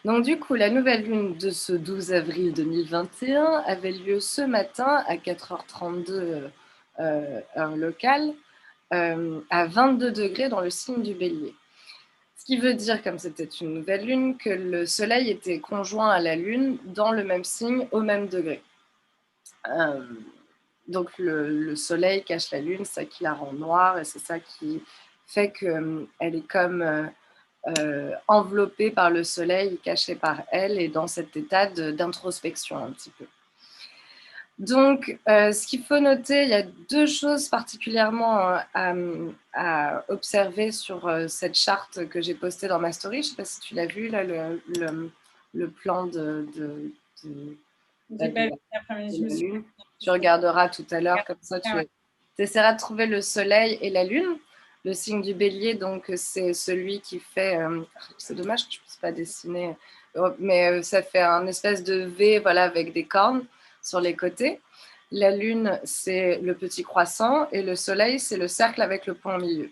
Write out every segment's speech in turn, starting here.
Donc du coup, la nouvelle lune de ce 12 avril 2021 avait lieu ce matin à 4h32 heure locale, à 22 degrés dans le signe du Bélier. Ce qui veut dire, comme c'était une nouvelle lune, que le Soleil était conjoint à la Lune dans le même signe, au même degré. Donc le Soleil cache la Lune, c'est ça qui la rend noire et c'est ça qui fait qu'elle est comme enveloppée par le Soleil, cachée par elle et dans cet état d'introspection un petit peu. Donc, ce qu'il faut noter, il y a deux choses particulièrement à observer sur cette charte que j'ai postée dans ma story. Je ne sais pas si tu l'as vu, là, le plan de, J'ai pas vu la l'après-midi, je me la suis. Lune. Tu regarderas tout à l'heure, comme ça Ah tu ouais. essaieras de trouver le Soleil et la Lune. Le signe du Bélier, donc c'est celui qui fait. C'est dommage que je ne puisse pas dessiner, mais ça fait un espèce de V, voilà, avec des cornes sur les côtés. La Lune, c'est le petit croissant, et le Soleil, c'est le cercle avec le point au milieu.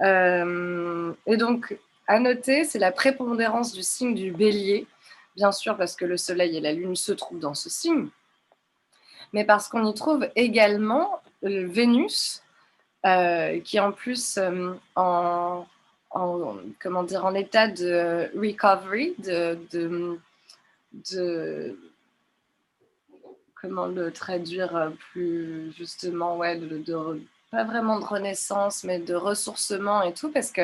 Et donc, à noter, c'est la prépondérance du signe du Bélier, bien sûr parce que le Soleil et la Lune se trouvent dans ce signe, mais parce qu'on y trouve également Vénus, qui est en plus comment dire, en état de recovery, de comment le traduire plus justement, ouais, pas vraiment de renaissance, mais de ressourcement et tout, parce que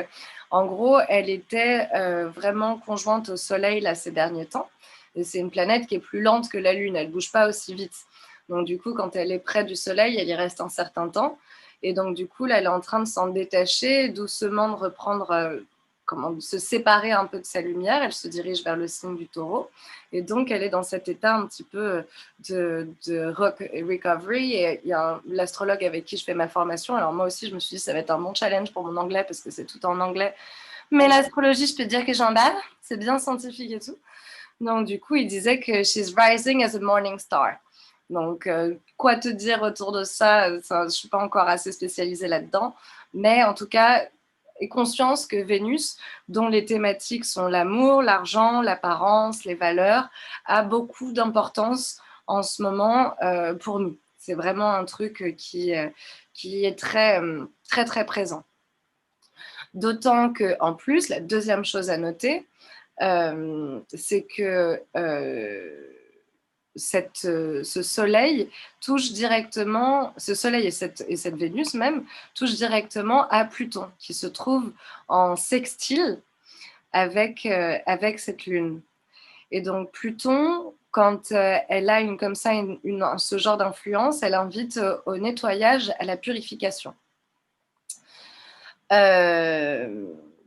en gros, elle était vraiment conjointe au Soleil là ces derniers temps. Et c'est une planète qui est plus lente que la Lune, elle bouge pas aussi vite. Donc du coup, quand elle est près du Soleil, elle y reste un certain temps. Et donc du coup, là, elle est en train de s'en détacher, doucement de reprendre, de se séparer un peu de sa lumière. Elle se dirige vers le signe du Taureau. Et donc, elle est dans cet état un petit peu de recovery. Et il y a l'astrologue avec qui je fais ma formation. Alors moi aussi, je me suis dit, ça va être un bon challenge pour mon anglais parce que c'est tout en anglais. Mais l'astrologie, je peux te dire que j'en bave. C'est bien scientifique et tout. Donc du coup, il disait que she's rising as a morning star. Donc, quoi te dire autour de ça, je ne suis pas encore assez spécialisée là-dedans. Mais en tout cas, aie conscience que Vénus, dont les thématiques sont l'amour, l'argent, l'apparence, les valeurs, a beaucoup d'importance en ce moment pour nous. C'est vraiment un truc qui est très, très, très présent. D'autant qu'en plus, la deuxième chose à noter, c'est que ce soleil touche directement, ce soleil et cette Vénus même, touchent directement à Pluton, qui se trouve en sextile avec cette lune. Et donc Pluton, quand elle a comme ça ce genre d'influence, elle invite au nettoyage, à la purification.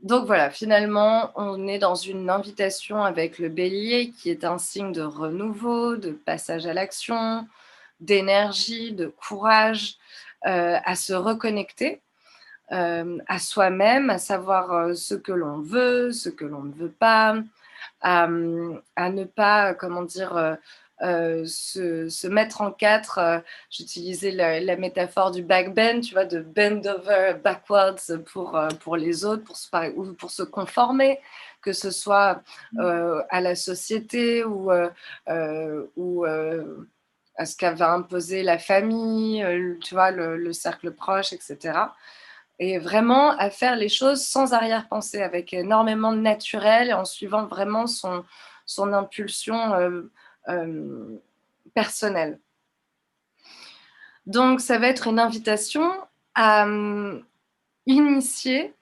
Donc voilà, finalement, on est dans une invitation avec le Bélier qui est un signe de renouveau, de passage à l'action, d'énergie, de courage, à se reconnecter à soi-même, à savoir ce que l'on veut, ce que l'on ne veut pas, à ne pas, comment dire, se mettre en quatre. J'utilisais la métaphore du backbend, tu vois, de bend over backwards pour les autres, ou pour se conformer, que ce soit à la société ou à ce qu'avait imposé la famille, tu vois, le cercle proche, etc. Et vraiment à faire les choses sans arrière-pensée, avec énormément de naturel et en suivant vraiment son impulsion personnelle. Donc, ça va être une invitation à initier,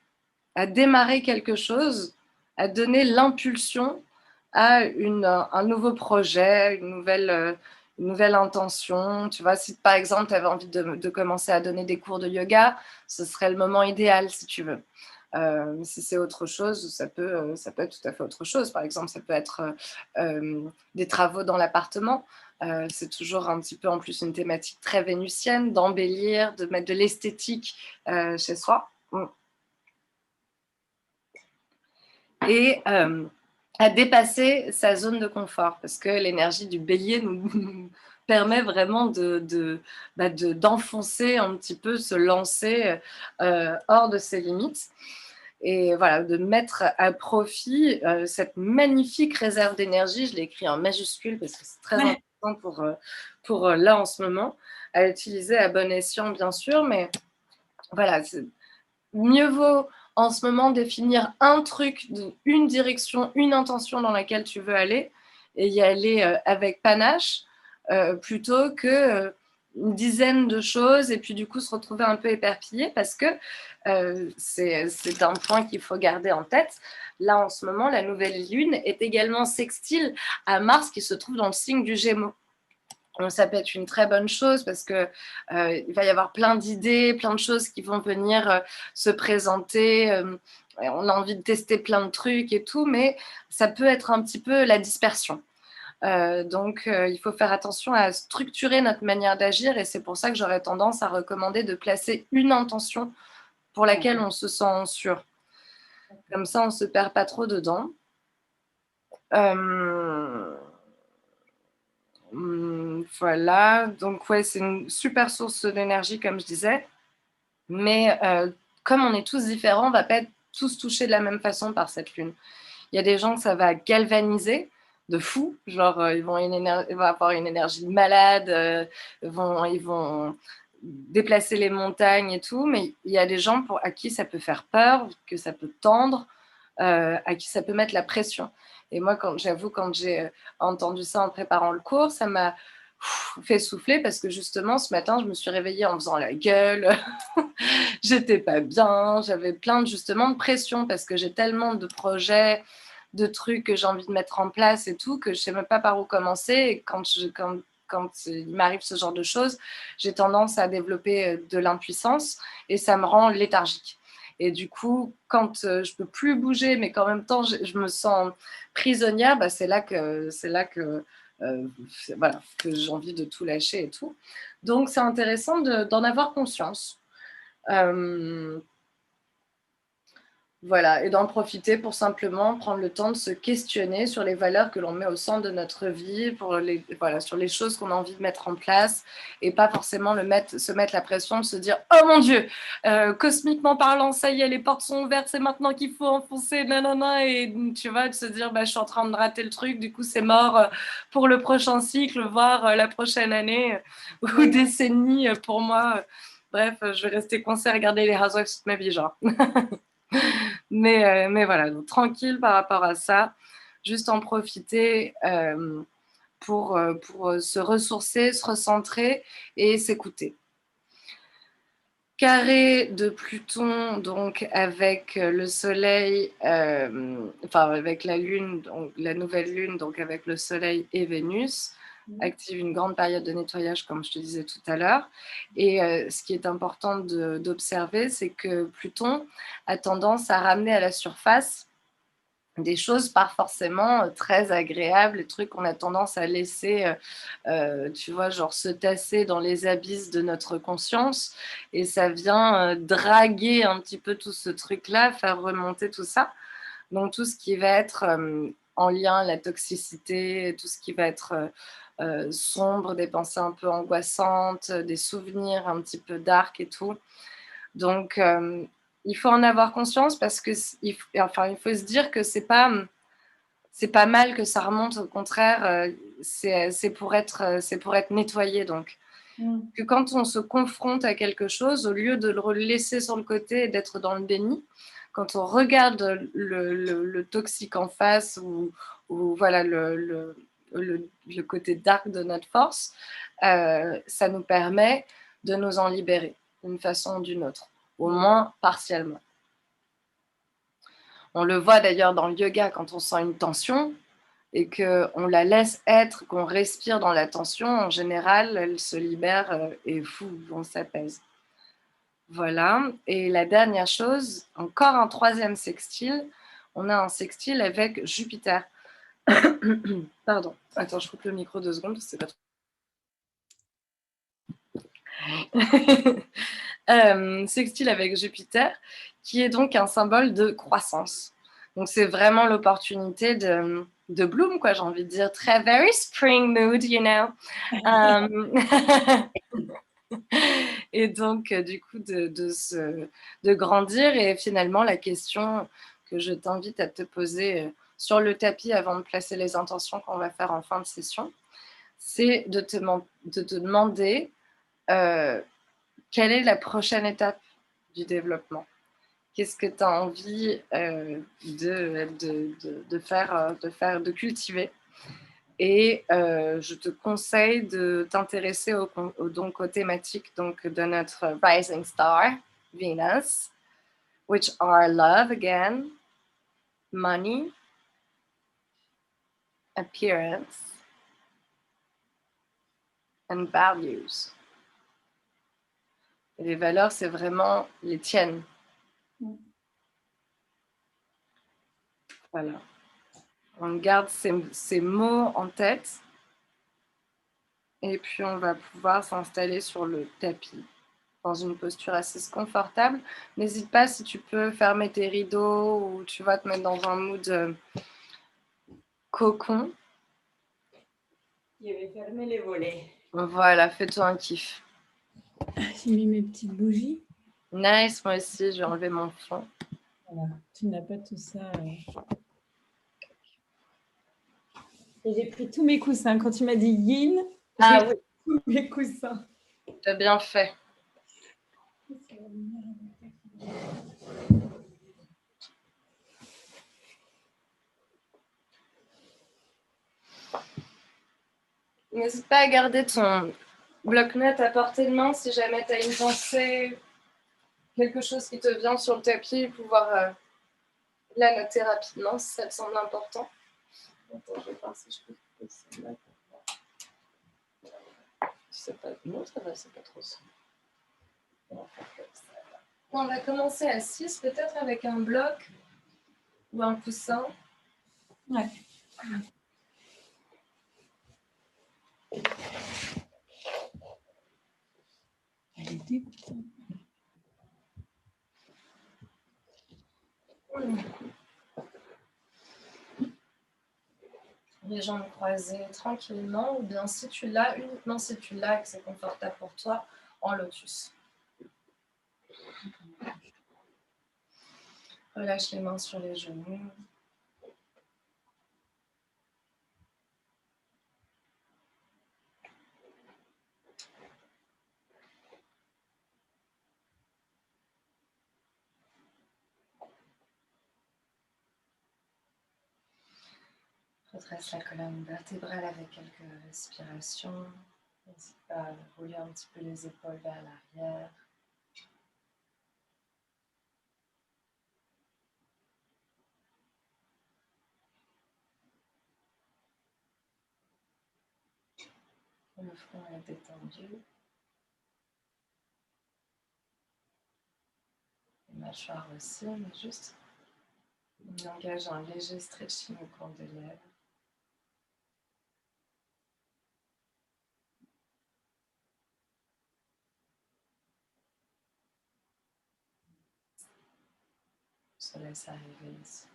à démarrer quelque chose, à donner l'impulsion à un nouveau projet, une nouvelle intention. Tu vois, si par exemple, tu avais envie de commencer à donner des cours de yoga, ce serait le moment idéal, si tu veux. Si c'est autre chose, ça peut être tout à fait autre chose. Par exemple, ça peut être des travaux dans l'appartement. C'est toujours un petit peu en plus une thématique très vénusienne, d'embellir, de mettre de l'esthétique chez soi. Et à dépasser sa zone de confort, parce que l'énergie du bélier nous permet vraiment d'enfoncer un petit peu, se lancer hors de ses limites. et voilà, de mettre à profit cette magnifique réserve d'énergie. Je l'ai écrit en majuscule parce que c'est très important pour là en ce moment, à utiliser à bon escient bien sûr, mais voilà, mieux vaut en ce moment définir un truc, une direction, une intention dans laquelle tu veux aller et y aller avec panache plutôt que une dizaine de choses et puis du coup se retrouver un peu éparpillé parce que c'est un point qu'il faut garder en tête. Là en ce moment, la nouvelle lune est également sextile à Mars qui se trouve dans le signe du Gémeaux. Donc, ça peut être une très bonne chose parce que il va y avoir plein d'idées, plein de choses qui vont venir se présenter. On a envie de tester plein de trucs et tout, mais ça peut être un petit peu la dispersion. Donc, il faut faire attention à structurer notre manière d'agir et c'est pour ça que j'aurais tendance à recommander de placer une intention pour laquelle on se sent sûr. Comme ça, on ne se perd pas trop dedans. Voilà, donc ouais, c'est une super source d'énergie, comme je disais. Mais comme on est tous différents, on ne va pas être tous touchés de la même façon par cette lune. Il y a des gens que ça va galvaniser de fou, genre ils vont avoir une énergie malade, ils vont déplacer les montagnes et tout, mais il y a des gens à qui ça peut faire peur, que ça peut tendre, à qui ça peut mettre la pression. Et moi, j'avoue, quand j'ai entendu ça en préparant le cours, ça m'a fait souffler parce que justement, ce matin, je me suis réveillée en faisant la gueule. J'étais pas bien, j'avais plein justement de pression parce que j'ai tellement de projets, de trucs que j'ai envie de mettre en place et tout, que je sais même pas par où commencer. Et quand il m'arrive ce genre de choses, j'ai tendance à développer de l'impuissance et ça me rend léthargique. Et du coup, quand je peux plus bouger, mais qu'en même temps, je me sens prisonnière, bah, c'est là que voilà, que j'ai envie de tout lâcher et tout. Donc, c'est intéressant d'en avoir conscience. Voilà, et d'en profiter pour simplement prendre le temps de se questionner sur les valeurs que l'on met au centre de notre vie, voilà, sur les choses qu'on a envie de mettre en place, et pas forcément se mettre la pression de se dire « Oh mon Dieu, cosmiquement parlant, ça y est, les portes sont ouvertes, c'est maintenant qu'il faut enfoncer, nanana », et tu vois, de se dire bah, « Je suis en train de rater le truc, du coup c'est mort pour le prochain cycle, voire la prochaine année ou décennie pour moi. » Bref, je vais rester coincée à regarder les Housewives toute ma vie, genre. Mais voilà, donc tranquille par rapport à ça, juste en profiter pour se ressourcer, se recentrer et s'écouter. Carré de Pluton, donc avec le Soleil, enfin avec la Lune, donc la nouvelle Lune, donc avec le Soleil et Vénus, active une grande période de nettoyage, comme je te disais tout à l'heure. Et ce qui est important d'observer, c'est que Pluton a tendance à ramener à la surface des choses pas forcément très agréables, des trucs qu'on a tendance à laisser, tu vois, genre se tasser dans les abysses de notre conscience. Et ça vient draguer un petit peu tout ce truc-là, faire remonter tout ça. Donc tout ce qui va être en lien, la toxicité, tout ce qui va être sombre, des pensées un peu angoissantes, des souvenirs un petit peu dark et tout. Donc il faut en avoir conscience parce que il faut se dire que c'est pas mal que ça remonte, au contraire, c'est pour être nettoyé. Donc que quand on se confronte à quelque chose, au lieu de le laisser sur le côté et d'être dans le déni, quand on regarde le toxique en face ou voilà le côté dark de notre force, ça nous permet de nous en libérer d'une façon ou d'une autre, au moins partiellement. On le voit d'ailleurs dans le yoga, quand on sent une tension et qu'on la laisse être, qu'on respire dans la tension, en général, elle se libère et on s'apaise. Voilà. Et la dernière chose, encore un troisième sextile, on a un sextile avec Jupiter. Pardon, attends, je coupe le micro 2 secondes, c'est pas trop. Sextile avec Jupiter, qui est donc un symbole de croissance. Donc c'est vraiment l'opportunité de bloom, quoi, j'ai envie de dire, très very spring mood, you know. Et donc, du coup, de grandir. Et finalement, la question que je t'invite à te poser sur le tapis avant de placer les intentions qu'on va faire en fin de session, c'est de te demander quelle est la prochaine étape du développement. Qu'est-ce que tu as envie de cultiver. Et je te conseille de t'intéresser donc aux thématiques donc, de notre rising star, Venus, which are love again, money, appearance, and values. Et les valeurs, c'est vraiment les tiennes. Voilà. On garde ces mots en tête. Et puis, on va pouvoir s'installer sur le tapis dans une posture assise confortable. N'hésite pas, si tu peux, fermer tes rideaux ou tu vas te mettre dans un mood cocon. Je vais fermer les volets. Voilà, fais-toi un kiff. J'ai mis mes petites bougies. Nice, moi aussi, j'ai enlevé mon fond. Voilà, tu n'as pas tout ça. Et j'ai pris tous mes coussins. Quand tu m'as dit yin, j'ai pris tous mes coussins. Tu as bien fait. N'hésite pas à garder ton bloc-notes à portée de main si jamais tu as une pensée, quelque chose qui te vient sur le tapis, pouvoir la noter rapidement si ça te semble important. Attends, je vais voir si je peux couper celle-là. C'est pas... Non, ça va, c'est pas trop ça. On va commencer à 6, peut-être avec un bloc ou un coussin. Ouais. Elle est dégoûtante. Les jambes croisées tranquillement, ou bien si tu l'as, uniquement si tu l'as et que c'est confortable pour toi, en lotus. Relâche les mains sur les genoux. Redresse la colonne vertébrale avec quelques respirations. N'hésite pas à rouler un petit peu les épaules vers l'arrière. Le front est détendu. Les mâchoires aussi, mais juste on engage un léger stretching au coin des lèvres. On se laisse arriver ici.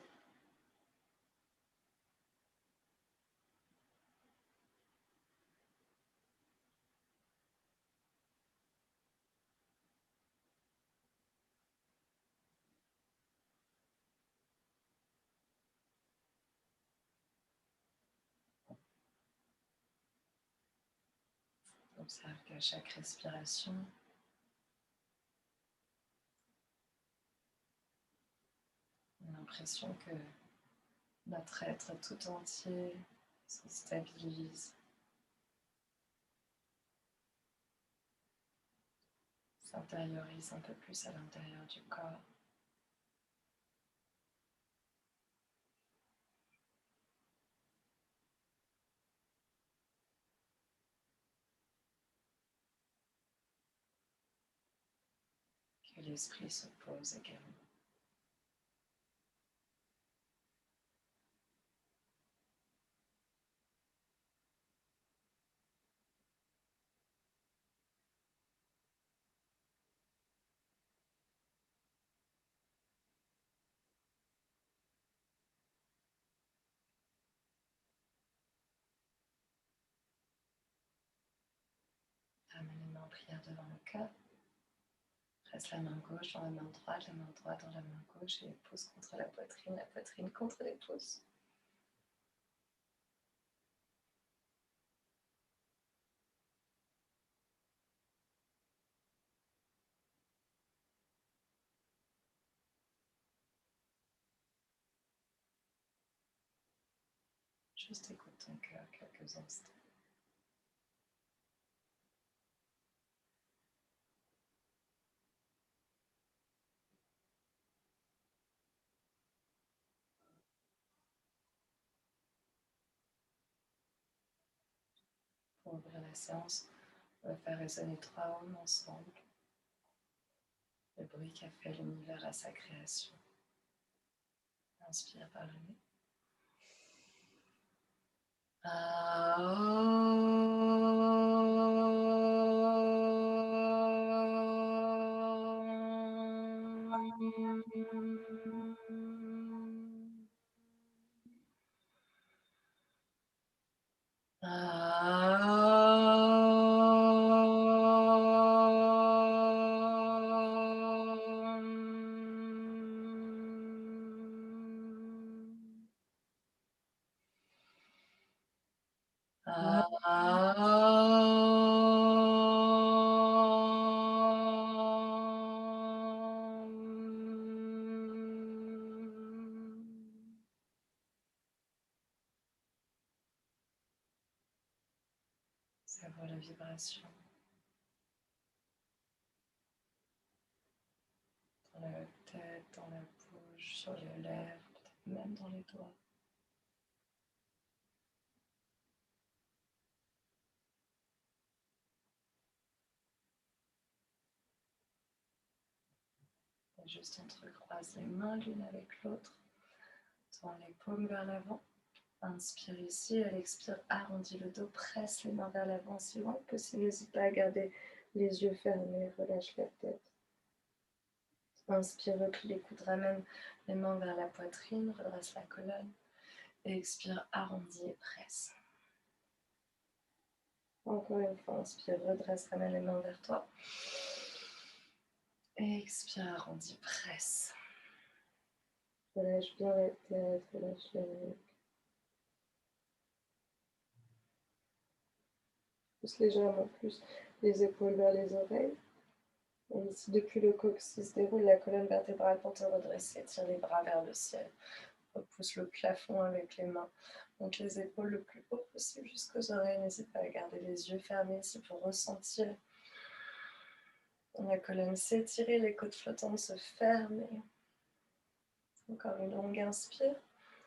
Observe qu'à chaque respiration, on a l'impression que notre être tout entier se stabilise, s'intériorise un peu plus à l'intérieur du corps. Que l'esprit se pose également. Ramène les mains prière devant le cœur. Presse la main gauche dans la main droite dans la main gauche et les pouces contre la poitrine contre les pouces. Juste écoute ton cœur quelques instants. Pour ouvrir la séance, on va faire résonner 3 ondes ensemble. Le bruit qu'a fait l'univers à sa création. Inspire par le nez. Savoure la vibration dans la tête, dans la bouche, sur les lèvres, peut-être même dans les doigts. Et juste entrecroise les mains l'une avec l'autre, tends les paumes vers l'avant. Inspire ici, à l'expire, arrondis le dos, presse les mains vers l'avant si loin que possible. N'hésite pas à garder les yeux fermés, relâche la tête. Inspire, replie les coudes, ramène les mains vers la poitrine, redresse la colonne. Et expire, arrondis et presse. Encore une fois, inspire, redresse, ramène les mains vers toi. Et expire, arrondis, presse. Relâche bien la tête, relâche la nuque. Pousse légèrement plus les épaules vers les oreilles. Et ici, depuis le coccyx, déroule la colonne vertébrale pour te redresser. Tire les bras vers le ciel. Repousse le plafond avec les mains. Monte les épaules le plus haut possible jusqu'aux oreilles. N'hésite pas à garder les yeux fermés ici pour ressentir la colonne s'étirer, les côtes flottantes se fermer. Encore une longue inspire.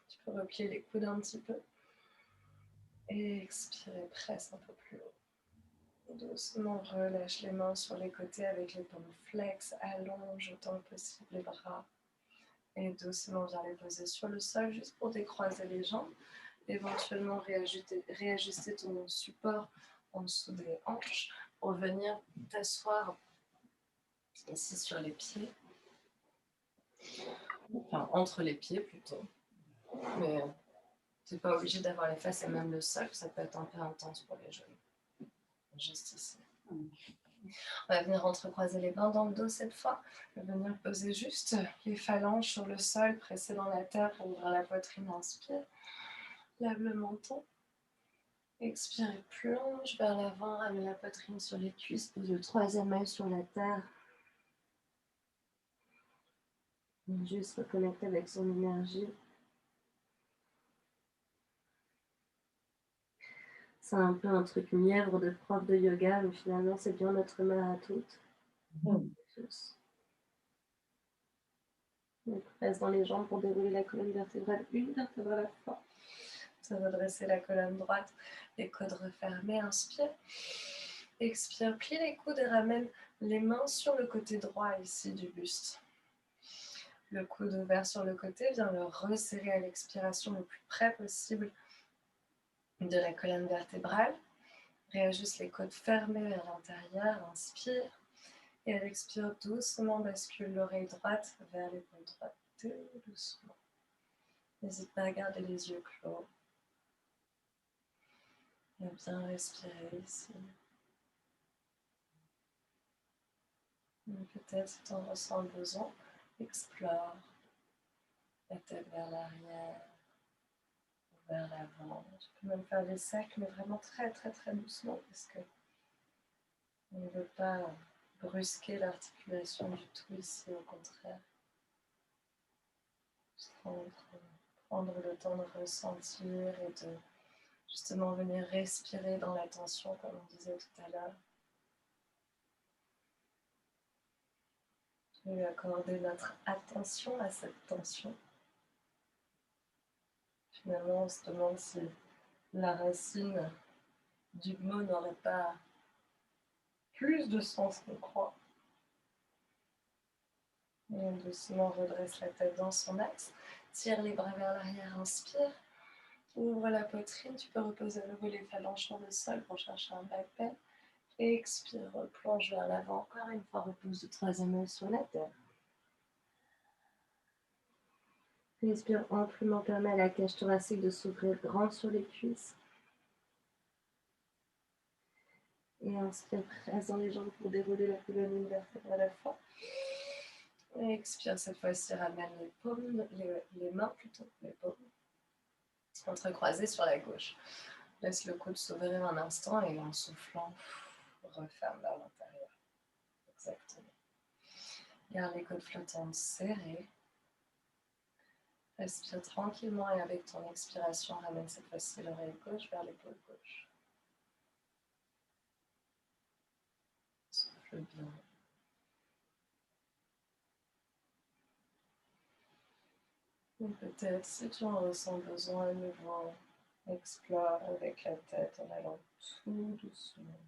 Tu peux replier les coudes un petit peu. Et expirer, presse un peu plus haut. Doucement relâche les mains sur les côtés avec les paumes flex, allonge autant que possible les bras. Et doucement viens les poser sur le sol juste pour décroiser les jambes. Éventuellement réajuster ton support en dessous des hanches pour venir t'asseoir ici sur les pieds. Enfin, entre les pieds plutôt. Mais tu n'es pas obligé d'avoir les fesses et même le sol, ça peut être un peu intense pour les genoux. Juste ici. On va venir entrecroiser les mains dans le dos cette fois. On va venir poser juste les phalanges sur le sol, presser dans la terre pour ouvrir la poitrine. Inspire. Lève le menton. Expire et plonge vers l'avant. Ramène la poitrine sur les cuisses. Pose le troisième œil sur la terre. Juste reconnecter avec son énergie. C'est un peu un truc mièvre de prof de yoga, mais finalement, c'est bien notre mère à toutes. Donc, reste dans les jambes pour dérouler la colonne vertébrale, une vertèbre à la fois. Se redresser la colonne droite, les coudes refermés. Inspire. Expire, plie les coudes et ramène les mains sur le côté droit ici du buste. Le coude ouvert sur le côté, viens le resserrer à l'expiration le plus près possible de la colonne vertébrale. Réajuste les côtes fermées vers l'intérieur. Inspire. Et à l'expire, doucement bascule l'oreille droite vers l'épaule droite. Tout doucement. N'hésite pas à garder les yeux clos. Et bien respirer ici. Peut-être si tu en ressens le besoin, explore la tête vers l'arrière, vers l'avant. Tu peux même faire des cercles, mais vraiment très très très doucement parce que on ne veut pas brusquer l'articulation du tout ici, au contraire. Juste prendre le temps de ressentir et de justement venir respirer dans la tension, comme on disait tout à l'heure. Et accorder notre attention à cette tension. Finalement, on se demande si la racine du mot n'aurait pas plus de sens qu'on croit. Et on doucement redresse la tête dans son axe. Tire les bras vers l'arrière, inspire. Ouvre la poitrine, tu peux reposer à nouveau les phalanges sur le sol pour chercher un back bend. Expire, plonge vers l'avant. Encore une fois, repose le troisième œil sur la terre. Respire amplement, permet à la cage thoracique de s'ouvrir grand sur les cuisses. Et inspire, presse dans les jambes pour dérouler la colonne une vertèbre à la fois. Et expire, cette fois-ci, ramène les paumes, les mains plutôt, les paumes, entrecroisées sur la gauche. Laisse le coude s'ouvrir un instant et en soufflant, referme vers l'intérieur. Exactement. Garde les côtes flottantes serrées. Respire tranquillement et avec ton expiration, ramène cette fois-ci l'oreille gauche vers l'épaule gauche. Souffle bien. Et peut-être, si tu en ressens besoin à nouveau, explore avec la tête en allant tout doucement.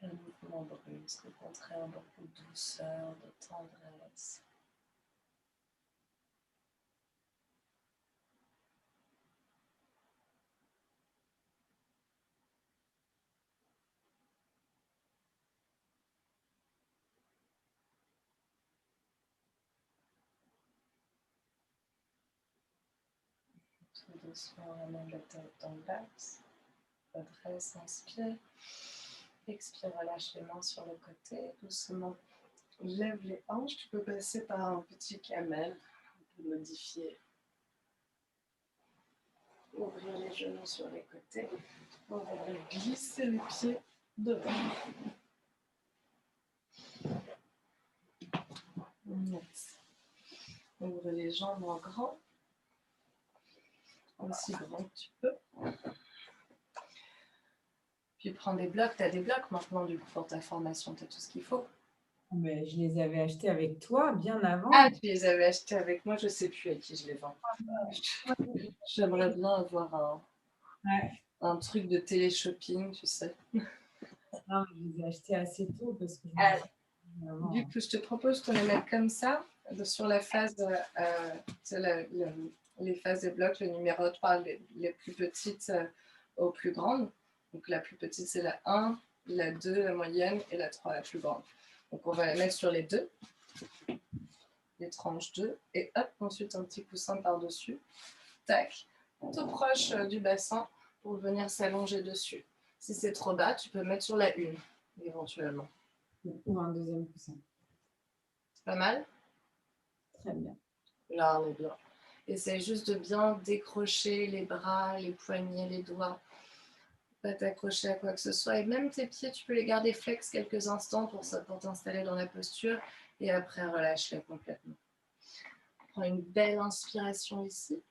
Un mouvement brusque, au contraire, beaucoup de douceur, de tendresse. Tout doucement, ramène la tête dans l'axe. Redresse, inspire. Expire, relâche les mains sur le côté. Doucement, lève les hanches. Tu peux passer par un petit camel. On peut modifier. Ouvrir les genoux sur les côtés. On va glisser les pieds devant. Nice. Ouvre les jambes en grand. Aussi grand que tu peux. Puis prends des blocs. Tu as des blocs maintenant du coup pour ta formation. Tu as tout ce qu'il faut. Mais je les avais achetés avec toi bien avant. Ah, tu les avais achetés avec moi. Je ne sais plus à qui je les vends. J'aimerais bien avoir un truc de télé-shopping, tu sais. Non, je les ai achetés assez tôt parce que du coup, je te propose de les mettre comme ça, sur la phase, les phases des blocs, le numéro par les plus petites aux plus grandes. Donc la plus petite, c'est la 1, la 2, la moyenne, et la 3, la plus grande. Donc on va les mettre sur les deux, les tranches 2, et hop, ensuite un petit coussin par-dessus. Tac, tout proche du bassin pour venir s'allonger dessus. Si c'est trop bas, tu peux mettre sur la 1, éventuellement. Ou un deuxième coussin. C'est pas mal? Très bien. Là, on est bien. Essaye juste de bien décrocher les bras, les poignets, les doigts. Pas t'accrocher à quoi que ce soit. Et même tes pieds, tu peux les garder flex quelques instants pour t'installer dans la posture. Et après, relâche-les complètement. Prends une belle inspiration ici.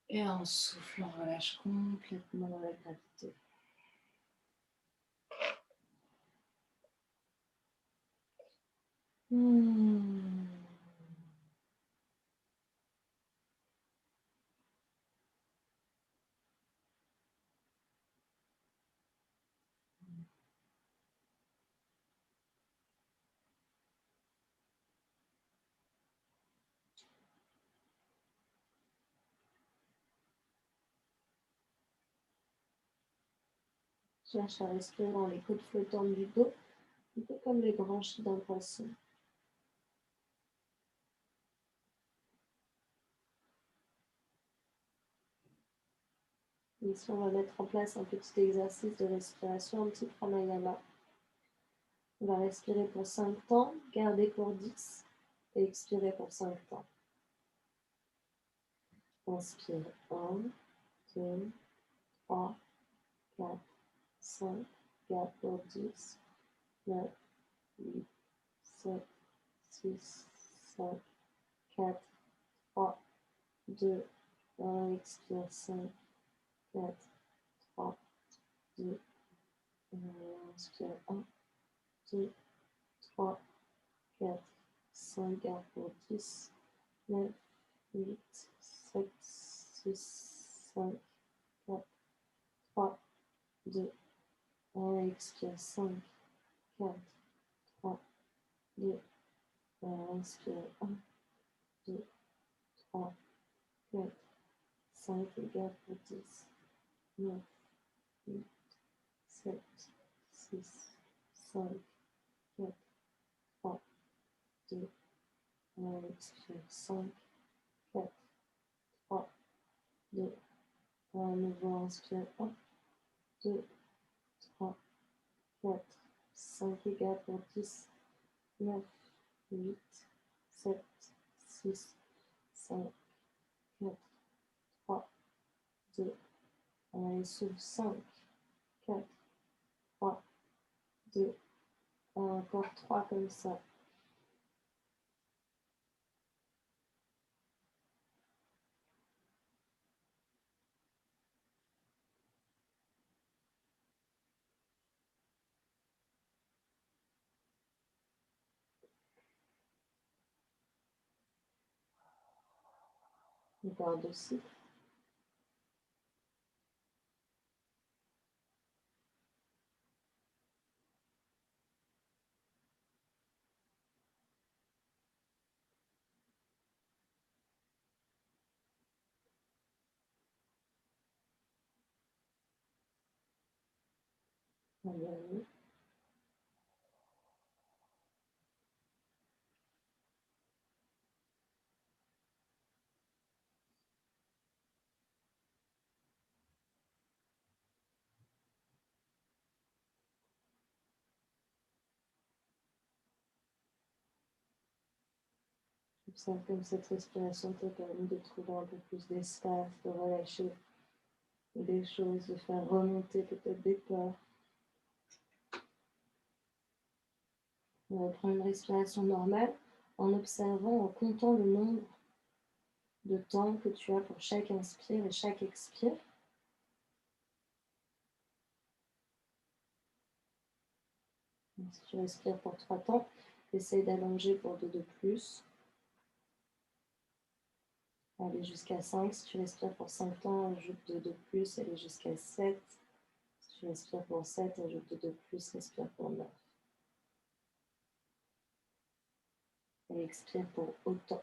Et en soufflant, relâche complètement la gravité. Cherche à respirer dans les côtes flottantes du dos, un peu comme les branchies d'un poisson. Ici, on va mettre en place un petit exercice de respiration, un petit pranayama. On va respirer pour 5 temps, garder pour 10 et expirer pour 5 temps. Inspire 1, 2, 3, 4, 5, garde pour 10, 9, 8, 7, 6, 5, 4, 3, 2, 1, expire 5, 4, 3, 2, 1, inspire 1, 2, 3, 4, 5, garde pour 10, 9, 8, 7, 6, 5, 4, 3, 2, 1, expire 5, 4, 3, 2, 1, inspire 1, 2, 3, 4, 5, et garde pour 10, 9, 8, 7, 6, 5, 4, 3, 2, 1, expire 5, 4, 3, 2, 1, nouveau, inspire 1, 2, 3, 4, 5, et garde pour 10, 9, 8, 7, 6, 5, 4, 3, 2, 1, et souffle 5, 4, 3, 2, 1, encore 3 comme ça. Encore 2 cycles. Un dernier. Observe comme cette respiration te permet de trouver un peu plus d'espace, de relâcher des choses, de faire remonter peut-être des peurs. On va prendre une respiration normale en observant, en comptant le nombre de temps que tu as pour chaque inspire et chaque expire. Donc, si tu respires pour 3 temps, essaye d'allonger pour 2 de plus. Aller jusqu'à 5. Si tu respires pour 5 temps, ajoute 2 de plus, aller jusqu'à 7. Si tu respires pour 7, ajoute 2 de plus, respire pour 9. Et expire pour autant.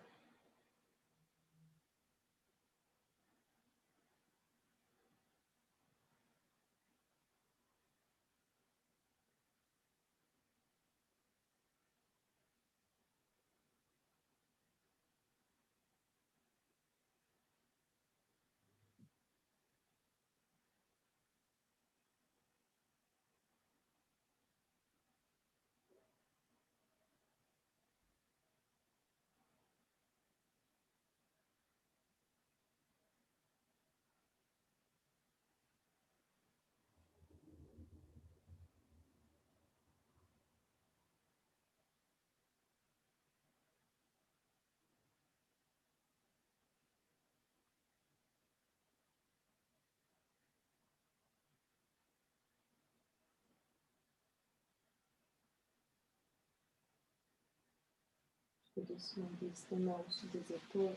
Doucement, glisse les mains au-dessus des épaules.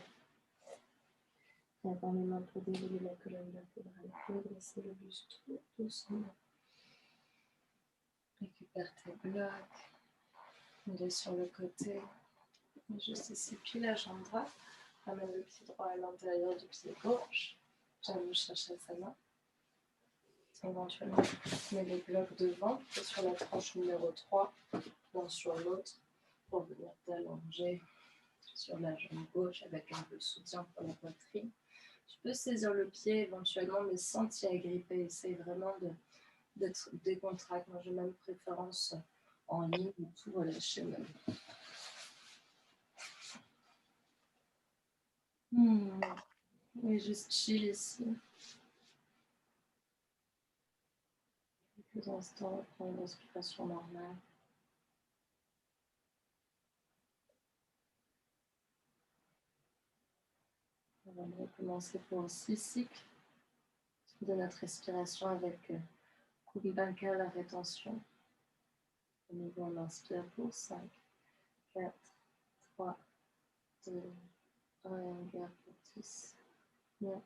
Avant les mains pour dérouler la colonne vertébrale, redresser le buste tout doucement. Récupère tes blocs. Mets-les sur le côté. Juste ici, puis la jambe droite. Ramène le pied droit à l'intérieur du pied gauche. Jambe cherche sa main. Éventuellement, on met les blocs devant et sur la tranche numéro 3, l'un sur l'autre, pour venir t'allonger sur la jambe gauche avec un peu de soutien pour la poitrine. Tu peux saisir le pied éventuellement, mais sans t'y agripper. Essaye vraiment d'être décontracté. Moi, j'ai même préférence en ligne ou tout relâcher même. Et juste chill ici. Quelques instants, prends une respiration normale. On va recommencer pour 6 cycles de notre respiration avec Kumbhaka, la rétention. De nouveau, on inspire pour 5, 4, 3, 2, 1, et on garde pour 10, 9,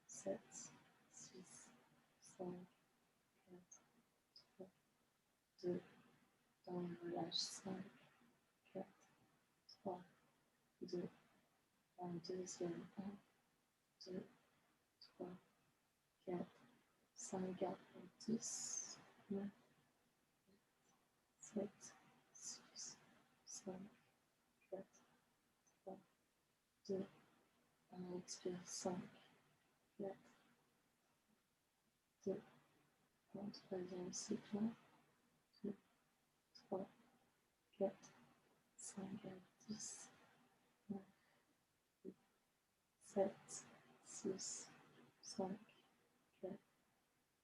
7, 6, 5, 4, 3, 2, 1, et relâche 5, 4, 3, 2, 1, deuxième, 1, 2, 3, 4, 5, garde pour 10, 9, 7, 6, 5, 4, 3, 2, 1, expire 5, 4, 2, 1, troisième cycle, 2, 3, 4, 5, 10, 9, 7, 6, 5, 4,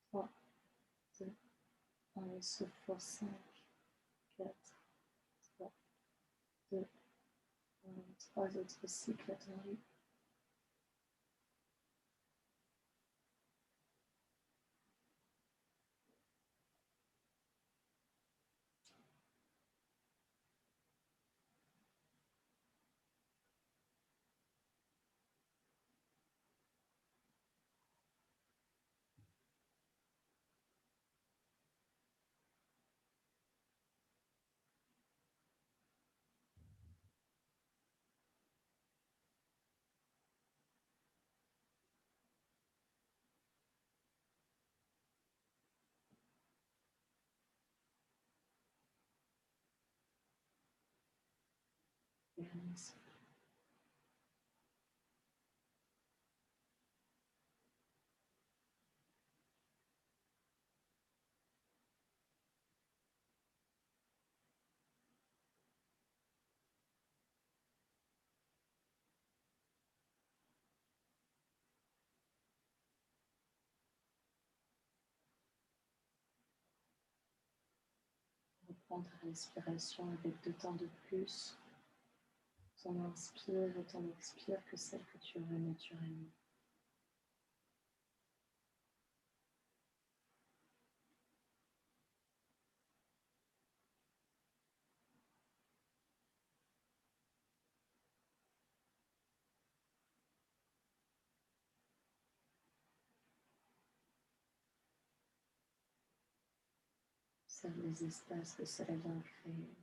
3, 2, 1, et souffle pour 5, 4, 3, 2, 1, 3 autres cycles attendus. Reprends ta respiration avec 2 temps de plus. Ton inspire et ton expire que celle que tu aurais naturellement. Observe les espaces que cela vient créer.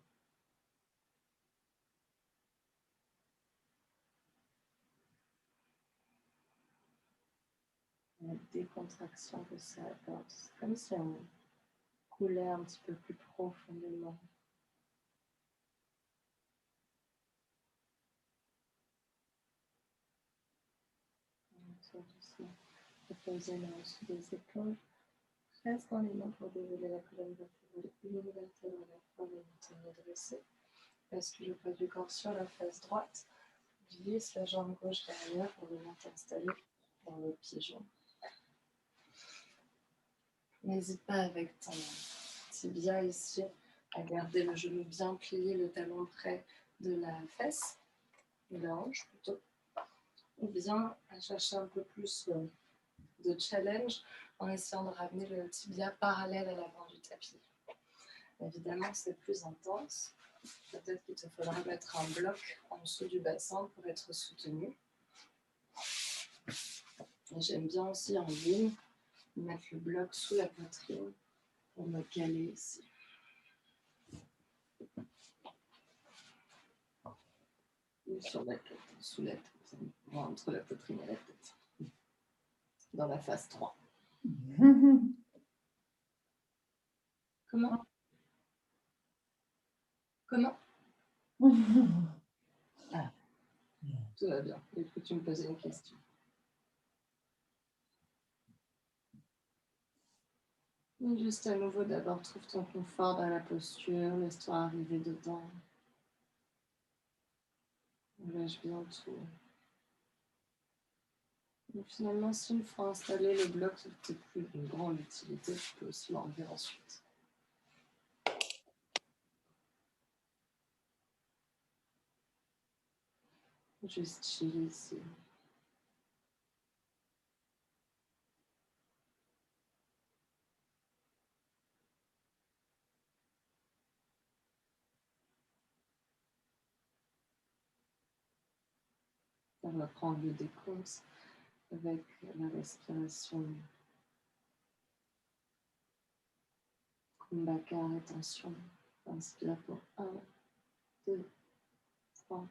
La décontraction que ça apporte. C'est comme si on coulait un petit peu plus profondément. On sort doucement. Reposer là au-dessus des épaules. Reste dans les mains pour dérouler la colonne vertébrale. Une vertèbre à la fois, les montagnes dressées. Bascule le poids du corps sur la face droite. Glisse la jambe gauche derrière pour venir t'installer dans le pigeon. N'hésite pas avec ton tibia ici à garder le genou bien plié, le talon près de la fesse, de la hanche plutôt. Ou bien à chercher un peu plus de challenge en essayant de ramener le tibia parallèle à l'avant du tapis. Évidemment, c'est plus intense. Peut-être qu'il te faudra mettre un bloc en dessous du bassin pour être soutenu. J'aime bien aussi en ligne mettre le bloc sous la poitrine pour me caler ici. Ou sur la tête, sous la tête, entre la poitrine et la tête. Dans la phase 3. Comment? Comment? Ah, tout va bien. Il faut que tu me poses une question. Juste à nouveau, d'abord, trouve ton confort dans la posture, laisse-toi arriver dedans. Lâche bien tout. Et finalement, si une fois installé, le bloc n'était plus d'une grande utilité, tu peux aussi l'enlever ensuite. Juste chill ici. On va prendre le décompte avec la respiration. Kumbhaka, attention. Inspire pour 1, 2, 3,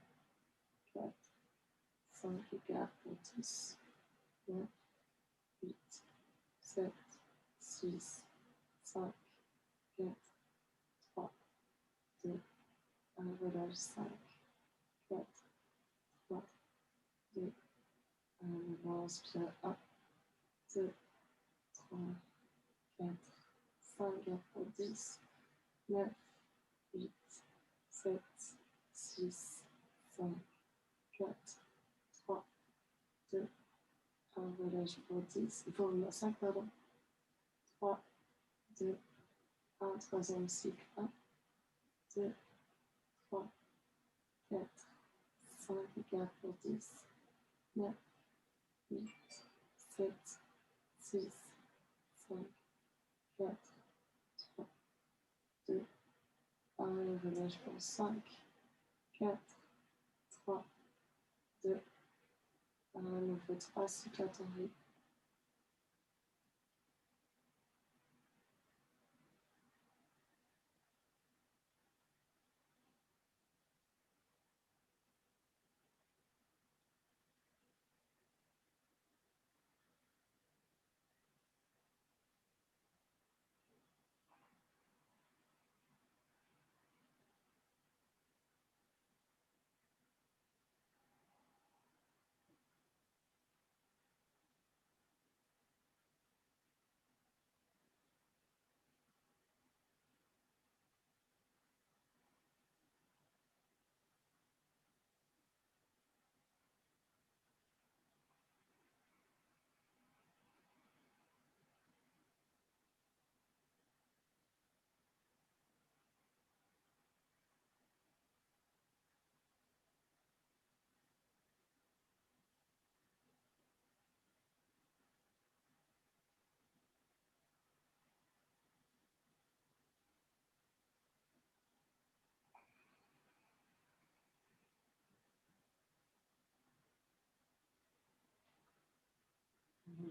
4, 5, et garde pour 10, 9, 8, 7, 6, 5, 4, 3, 2, 1, relâche 5, 4, 3, 2, 1, inspire 1, 2, 3, 4, 5, garde pour 10, 9, 8, 7, 6, 5, 4, 3, 2, 1, relâche pour 10, il faut 5, pardon, 3, 2, 1, troisième cycle, 1, 2, 3, 4, 5, et 4 pour 10, 9, 8, 7, 6, 5, 4, 3, 2, 1, et relâche pour 5, 4, 3, 2, 1, on fait 3 cycles à ton rythme.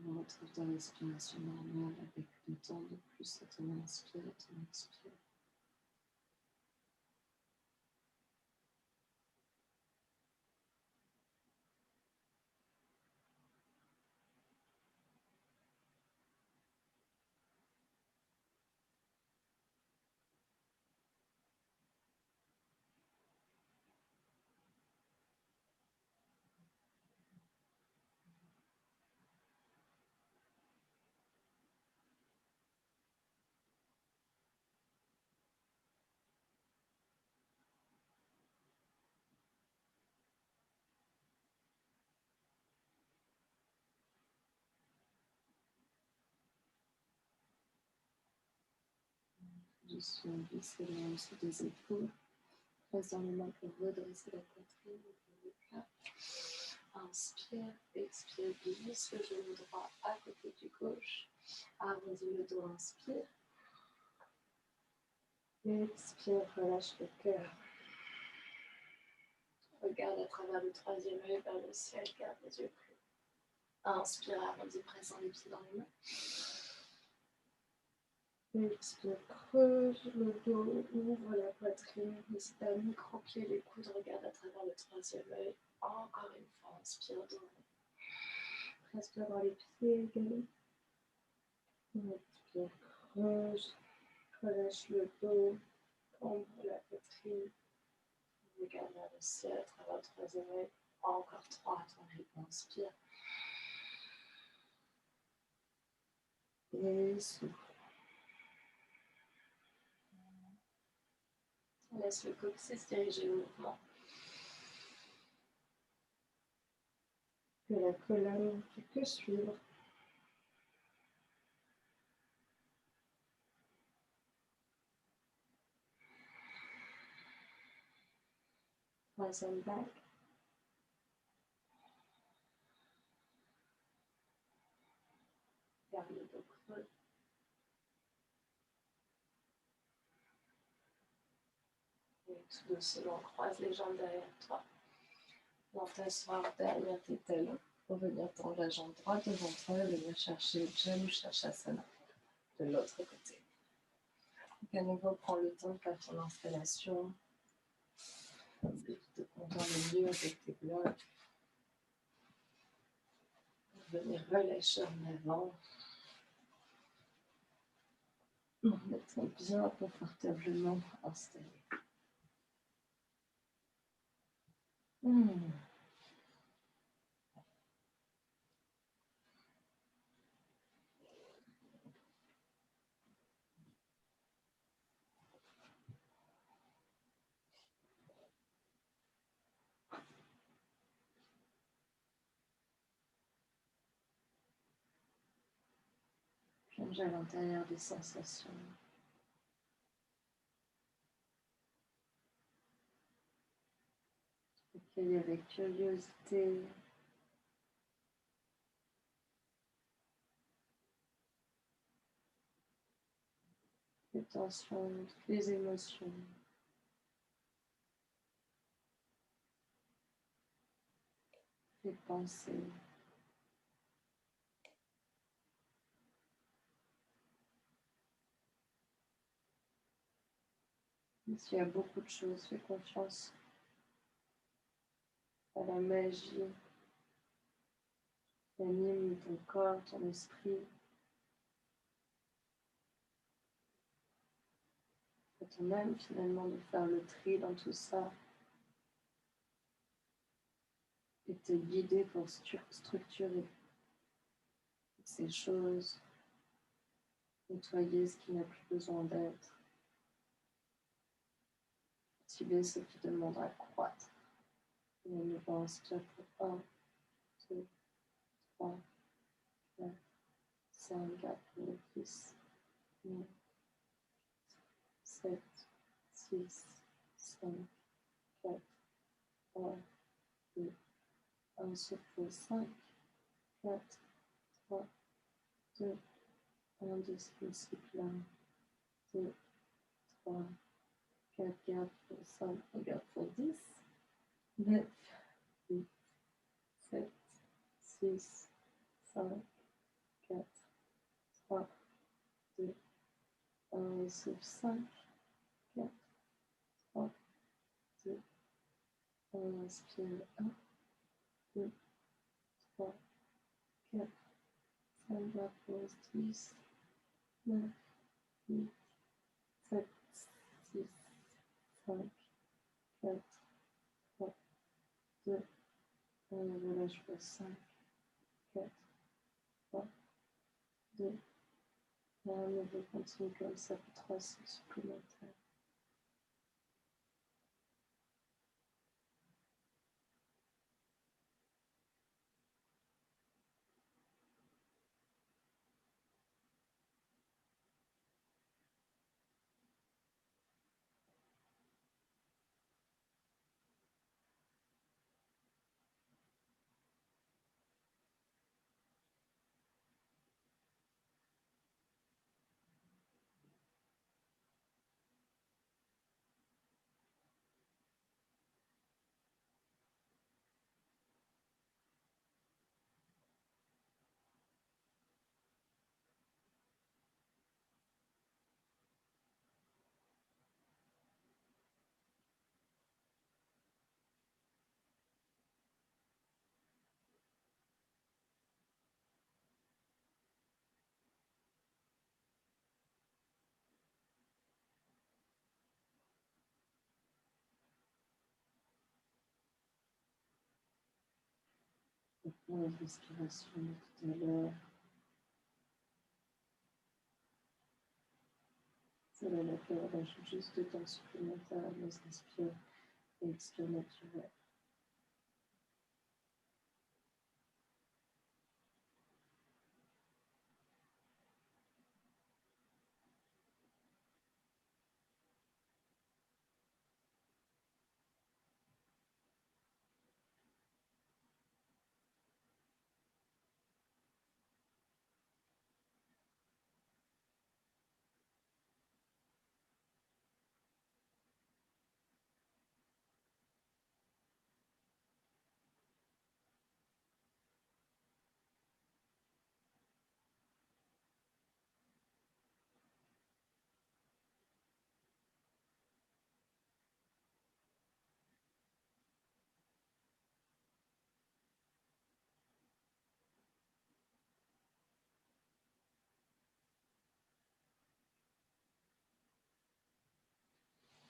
On retrouve ta respiration normale avec le temps de plus à ton inspire et ton expire. Juste glisser les mains sous des épaules. Reste dans les mains pour redresser la poitrine. Le cap. Inspire, expire, glisse le genou droit à côté du gauche. Arrondis le dos, inspire. Expire, relâche le cœur. Regarde à travers le troisième œil vers le ciel, garde les yeux clos. Inspire, arrondis, pressant les pieds dans les mains. Expire, creuse le dos, ouvre la poitrine, n'hésite pas à micro-pied les coudes, regarde à travers le troisième œil. Encore une fois, inspire, dos. Respire dans les pieds également. Respire, creuse, relâche le dos, ombre la poitrine. Regarde vers le ciel à travers 3 oreilles. Encore 3 à ton rythme. Inspire. Et souffle. Laisse le coccyx diriger le mouvement. Que la colonne ne fait que suivre. Troisième vague. Garde le dos creux. Et tout doucement, croise les jambes derrière toi. Dans t'asseoir derrière tes talons. Pour venir tendre la jambe droite devant toi et venir chercher Janu Shashasana de l'autre côté. Donc à nouveau, prends le temps de faire ton installation. Est-ce que tu te contournes le mieux avec tes blocs? Venir relâcher en avant. En étant bien confortablement installé. Plonge à l'intérieur des sensations. Accueille avec curiosité. Les tensions, les émotions. Les pensées. S'il y a beaucoup de choses, fais confiance à la magie qui anime ton corps, ton esprit. À ton âme finalement de faire le tri dans tout ça et te guider pour structurer ces choses, nettoyer ce qui n'a plus besoin d'être, activer ce qui demande à croître. Et on nous inspire pour 1, 2, 3, 4, 5, garde pour le 10, 9, 7, 6, 5, 4, 3, 2, 1, souffle 5, 4, 3, 2, 1, deuxième cycle 1, 2, 3, 4, garde pour 5, regarde pour 10, 9, 8, 7, 6, 5, 4, 3, 2, 1, souffle 5, 4, 3, 2, 1, inspire 1, 2, 3, 4, 5, garde pour 10, 9, 8, 7, 6, 5, 4, 3, 2, 1, relâche pour 5, 4, 3, 2, 1, on va continuer comme ça pour 3 cycles supplémentaires. La respiration de tout à l'heure. Celle à laquelle on rajoute juste de temps supplémentaire, on s'inspire et expire naturel.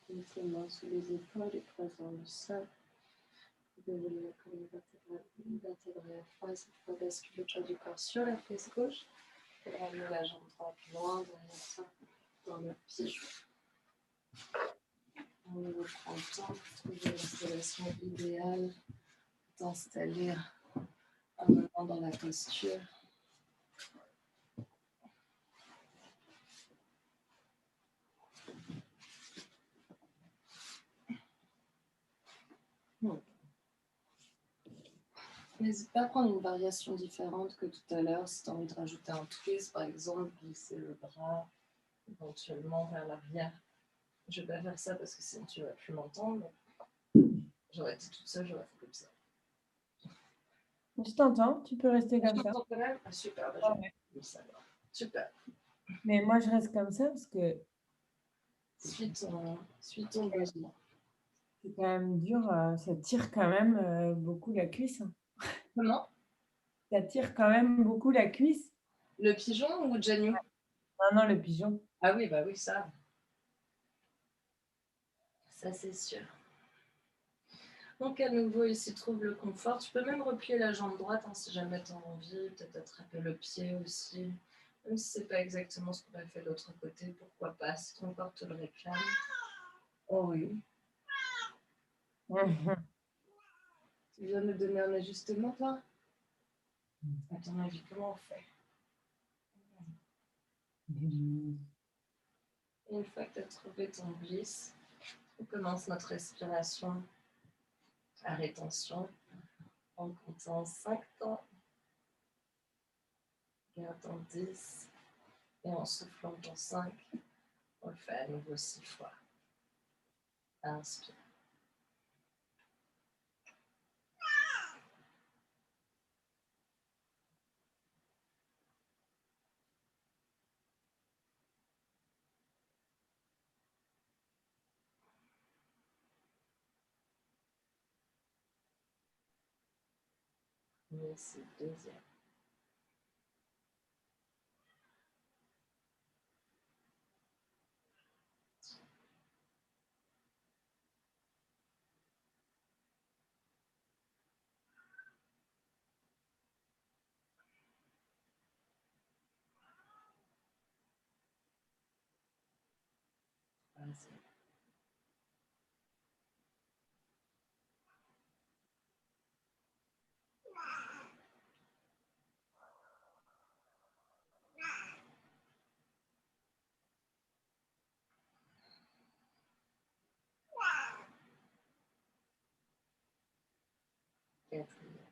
Mettez les mains sous les épaules et croisant le sol. Déroulez la colonne vertébrale à fond et cette fois bascule le poids du corps sur la fesse gauche. Et ramenez la jambe droite loin derrière ça, dans le pigeon. On reprend le temps pour trouver l'installation idéale, d'installer un moment dans la posture. N'hésite pas à prendre une variation différente que tout à l'heure. Si tu as envie de rajouter un twist, par exemple, glisser le bras éventuellement vers l'arrière. Je vais pas faire ça parce que sinon tu ne vas plus m'entendre. J'aurais été toute seule, j'aurais fait comme ça. Je t'entends, tu peux rester comme ça. Quand même ah, super, Ouais. Super. Mais moi, je reste comme ça parce que Suis ton besoin. c'est quand même dur. Ça tire quand même beaucoup la cuisse. Comment? Ça tire quand même beaucoup la cuisse. Le pigeon ou Janio? Non, le pigeon. Ah oui, bah oui, ça. Ça, c'est sûr. Donc, à nouveau, ici, trouve le confort. Tu peux même replier la jambe droite hein, si jamais tu as envie. Peut-être attraper le pied aussi. Même si ce n'est pas exactement ce qu'on a fait de l'autre côté, pourquoi pas, si ton corps te le réclame. Oh oui. Tu viens me donner un ajustement, toi? À ton avis, comment on fait? Et une fois que tu as trouvé ton glisse, on commence notre respiration à rétention en comptant 5 temps, gardant 10 et en soufflant pour 5. On le fait à nouveau 6 fois. Inspire. Et c'est deuxième. Troisième. Quatrième.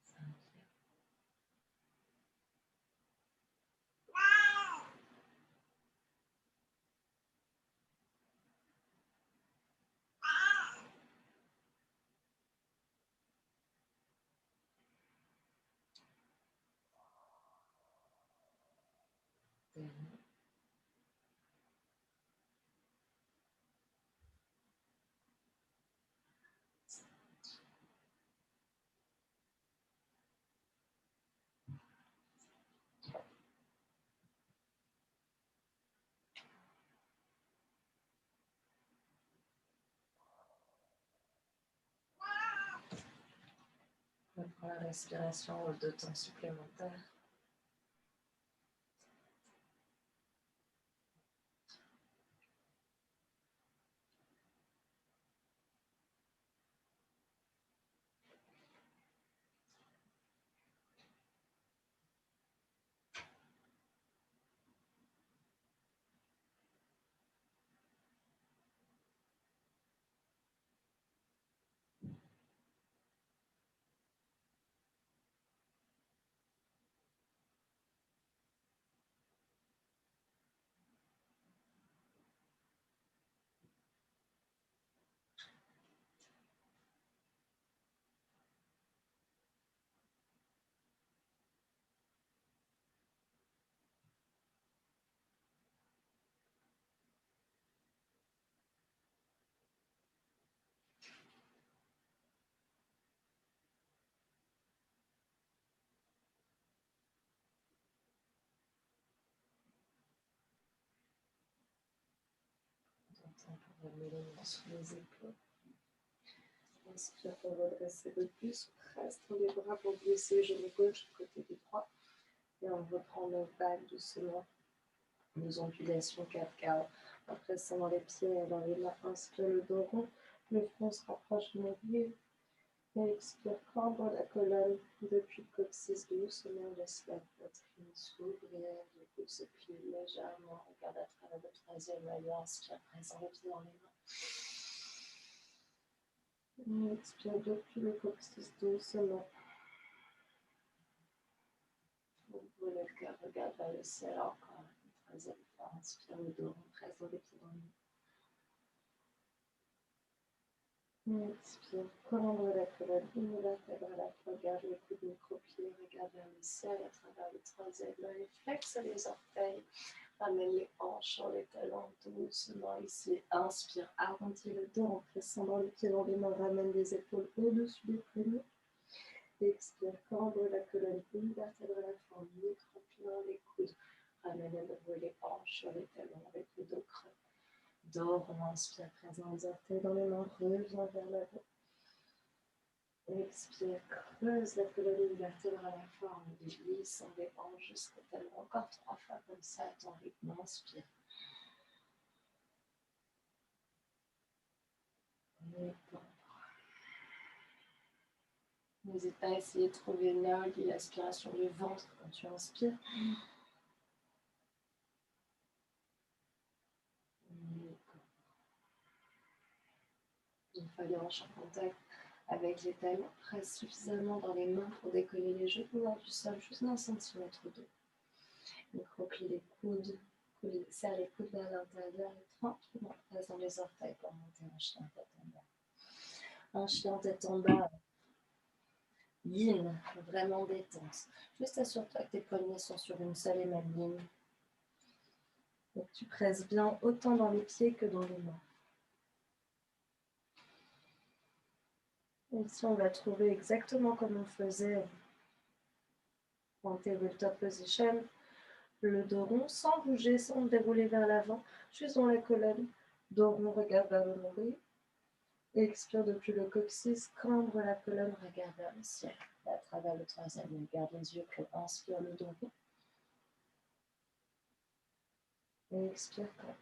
Cinquième. Dernier. Prends la respiration de temps supplémentaire. Pour remuer sous les épaules. Inspire pour redresser le buste. Reste les bras pour glisser le genou gauche du côté du droit. Et on reprend nos vagues doucement. Nos ondulations 4K. En pressant dans les pieds et dans les mains. Inspire le dos rond. Le front se rapproche du nombril. Et expire, cambre la colonne depuis le coccyx doucement. Laisse la poitrine s'ouvrir. Les coudes se plient légèrement. Regarde à travers le troisième œil. Inspire, pressant les pieds dans les mains. Et expire depuis le coccyx doucement. Ouvre le cœur, regarde vers le ciel encore. Une troisième fois. Inspire le dos, presse les pieds dans les mains. Expire, cambre la colonne, une vertèbre à la fois, garde les coudes micro-pieds, regarde vers le ciel à travers le troisième œil, flexe les orteils, ramène les hanches sur les talons doucement ici, inspire, arrondis le dos en pressant dans les pieds dans les mains, ramène les épaules au-dessus des poignets, expire, cambre la colonne, une vertèbre à la fois, micro-pieds dans les coudes, ramène à nouveau les hanches sur les talons avec le dos creux. Dors, on inspire, présent les orteils dans les mains, reviens vers l'avant. Expire, creuse la colonne vertébrale à la fois, on glisse, on les hanches jusqu'au talon. Encore 3 fois comme ça, à ton rythme, inspire. Et n'hésite pas à essayer de trouver l'aspiration du ventre quand tu inspires. Une fois les hanches en contact avec les talons, presse suffisamment dans les mains pour décoller les genoux hors du sol, juste d'un centimètre ou deux. Micro-plie les coudes, serre les coudes vers l'intérieur et tranquillement presse dans les orteils pour monter un chien tête en bas. Un chien tête en bas, yin, vraiment détente. Juste assure-toi que tes poignets sont sur une seule et même ligne. Donc tu presses bien autant dans les pieds que dans les mains. Et ici, on va trouver exactement comme on faisait en tabletop position, le dos rond, sans bouger, sans dérouler vers l'avant, juste dans la colonne. Dos rond, regarde vers le nombril. Expire depuis le coccyx, cambre la colonne, regarde vers le ciel. Et à travers le troisième, garde les yeux clos, inspire le dos rond. Et expire, cambre.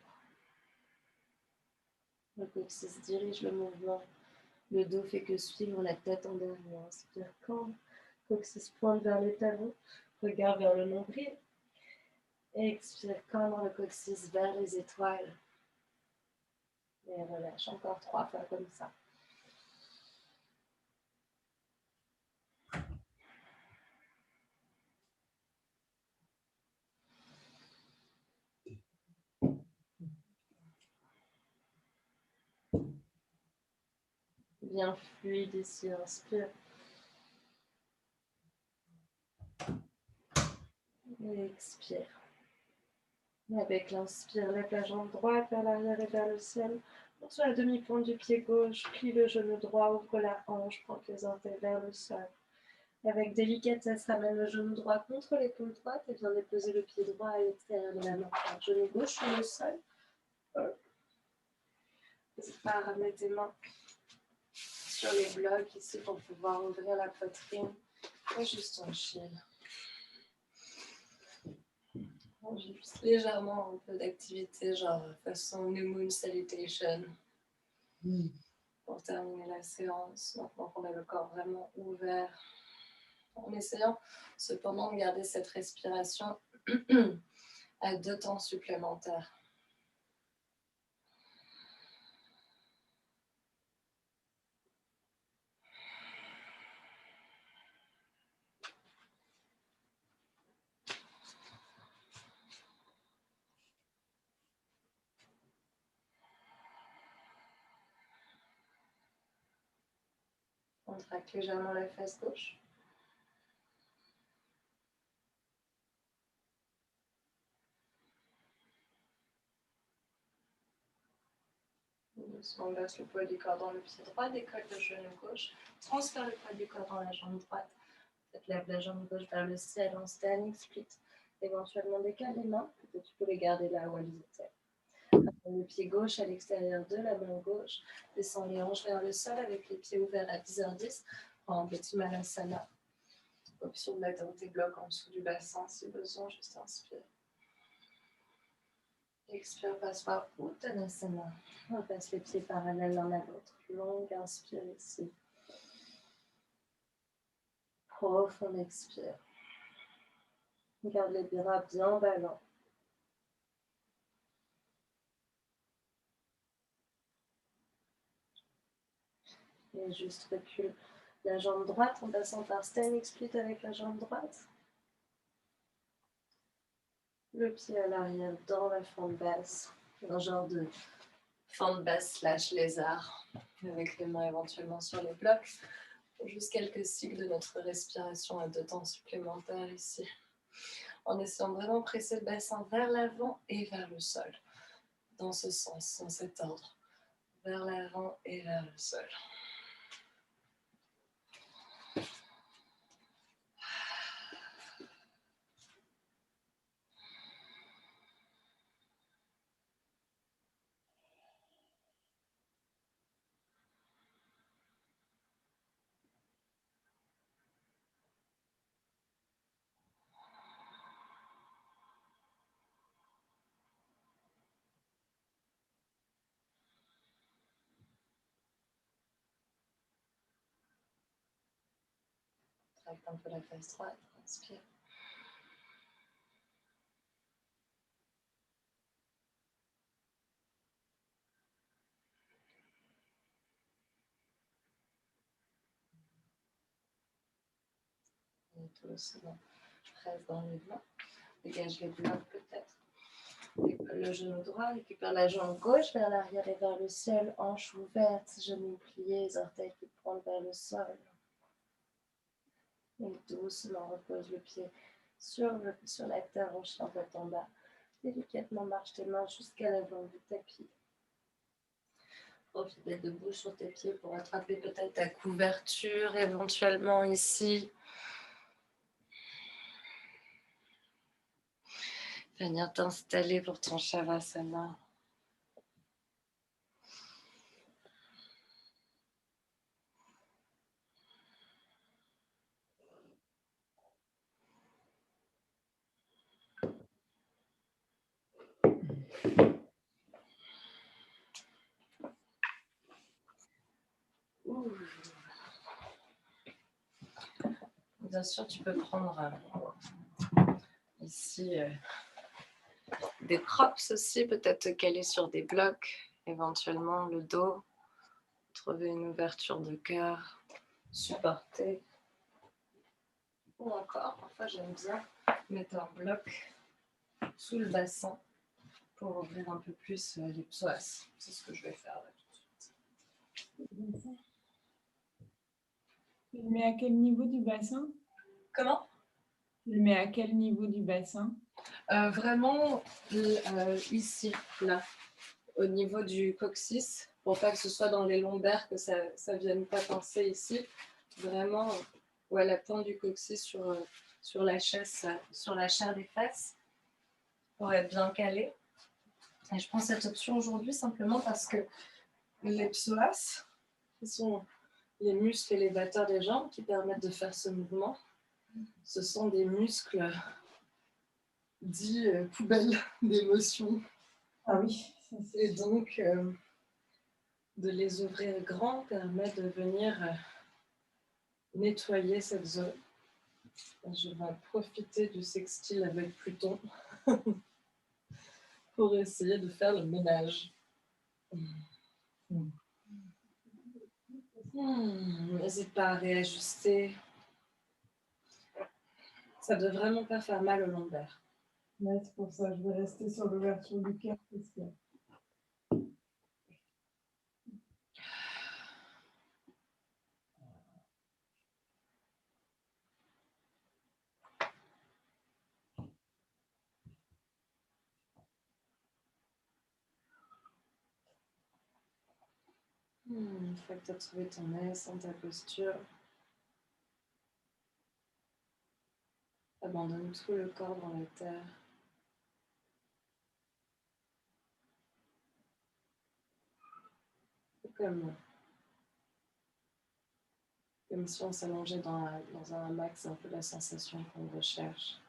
Le coccyx dirige le mouvement. Le dos fait que suivre la tête en dernier. Inspire, cambre. Coccyx pointe vers les talons. Regarde vers le nombril. Expire, cambre le coccyx vers les étoiles. Et relâche encore 3 fois comme ça. Bien fluide ici, inspire. Et expire. Avec l'inspire, lève la jambe droite vers l'arrière et vers le ciel. Sur la demi-pointe du pied gauche, plie le genou droit, ouvre la hanche, prends les orteils vers le sol. Avec délicatesse, ramène le genou droit contre l'épaule droite et viens déposer le pied droit à l'extérieur de la main. Genou gauche sur le sol. N'hésite pas à ramener tes mains sur les blocs ici pour pouvoir ouvrir la poitrine Et juste un chill. J'ai juste légèrement un peu d'activité, genre façon New Moon Salutation. Pour terminer la séance, maintenant qu'on a le corps vraiment ouvert, en essayant cependant de garder cette respiration à 2 temps supplémentaires. On traque légèrement la face gauche. On baisse le poids du corps dans le pied droit, décolle le genou gauche, transfère le poids du corps dans la jambe droite. Lève la jambe gauche vers le ciel en standing split. Éventuellement décale les mains, peut-être tu peux les garder là où elles étaient. Le pied gauche à l'extérieur de la main gauche, descend les hanches vers le sol avec les pieds ouverts à 10h10. Prends un petit Malasana. Option de mettre tes blocs en dessous du bassin si besoin, juste inspire. Expire, passe par Uttanasana. On passe les pieds parallèles l'un à l'autre. Longue inspire ici. Profond expire. Garde les bras bien ballants. Et juste recule la jambe droite en passant par standing split avec la jambe droite. Le pied à l'arrière dans la fente basse. Un genre de fente basse / lézard. Avec les mains éventuellement sur les blocs. Juste quelques cycles de notre respiration à 2 temps supplémentaires ici. En essayant vraiment de presser le bassin vers l'avant et vers le sol. Dans ce sens, dans cet ordre. Vers l'avant et vers le sol. Tracte un peu la face droite, inspire. Et tout doucement, presse dans les mains. Dégage les blocs peut-être. Le genou droit, récupère la jambe gauche vers l'arrière et vers le ciel, hanche ouverte, genoux pliés, orteils qui pointent vers le sol. Et doucement repose le pied sur la terre en chien tête en bas. Délicatement marche tes mains jusqu'à l'avant du tapis. Profite d'être debout sur tes pieds pour attraper peut-être ta couverture éventuellement ici. Venir t'installer pour ton Shavasana. Bien sûr, tu peux prendre ici des props aussi, peut-être te caler sur des blocs, éventuellement le dos, trouver une ouverture de cœur, supporter. Ou encore, parfois j'aime bien mettre un bloc sous le bassin pour ouvrir un peu plus les psoas. C'est ce que je vais faire là tout de suite. Tu le mets à quel niveau du bassin? Comment? Tu le mets à quel niveau du bassin? Vraiment ici, là, au niveau du coccyx, pour pas que ce soit dans les lombaires, que ça ne vienne pas pincer ici. Vraiment, ouais, la pointe du coccyx sur la chair des fesses, pour être bien calé. Et je prends cette option aujourd'hui simplement parce que les psoas, qui sont les muscles élévateurs des jambes qui permettent de faire ce mouvement, Ce sont des muscles dits poubelles d'émotions. Ah oui. Et donc, de les ouvrir grand permet de venir nettoyer cette zone. Je vais profiter du sextile avec Pluton pour essayer de faire le ménage. N'hésite pas à réajuster. Ça ne doit vraiment pas faire mal au lombaire. Ouais, c'est pour ça, je vais rester sur l'ouverture du cœur. Une fois que tu as trouvé ton aise dans ta posture, abandonne tout le corps dans la terre. Comme si on s'allongeait dans un hamac, c'est un peu la sensation qu'on recherche.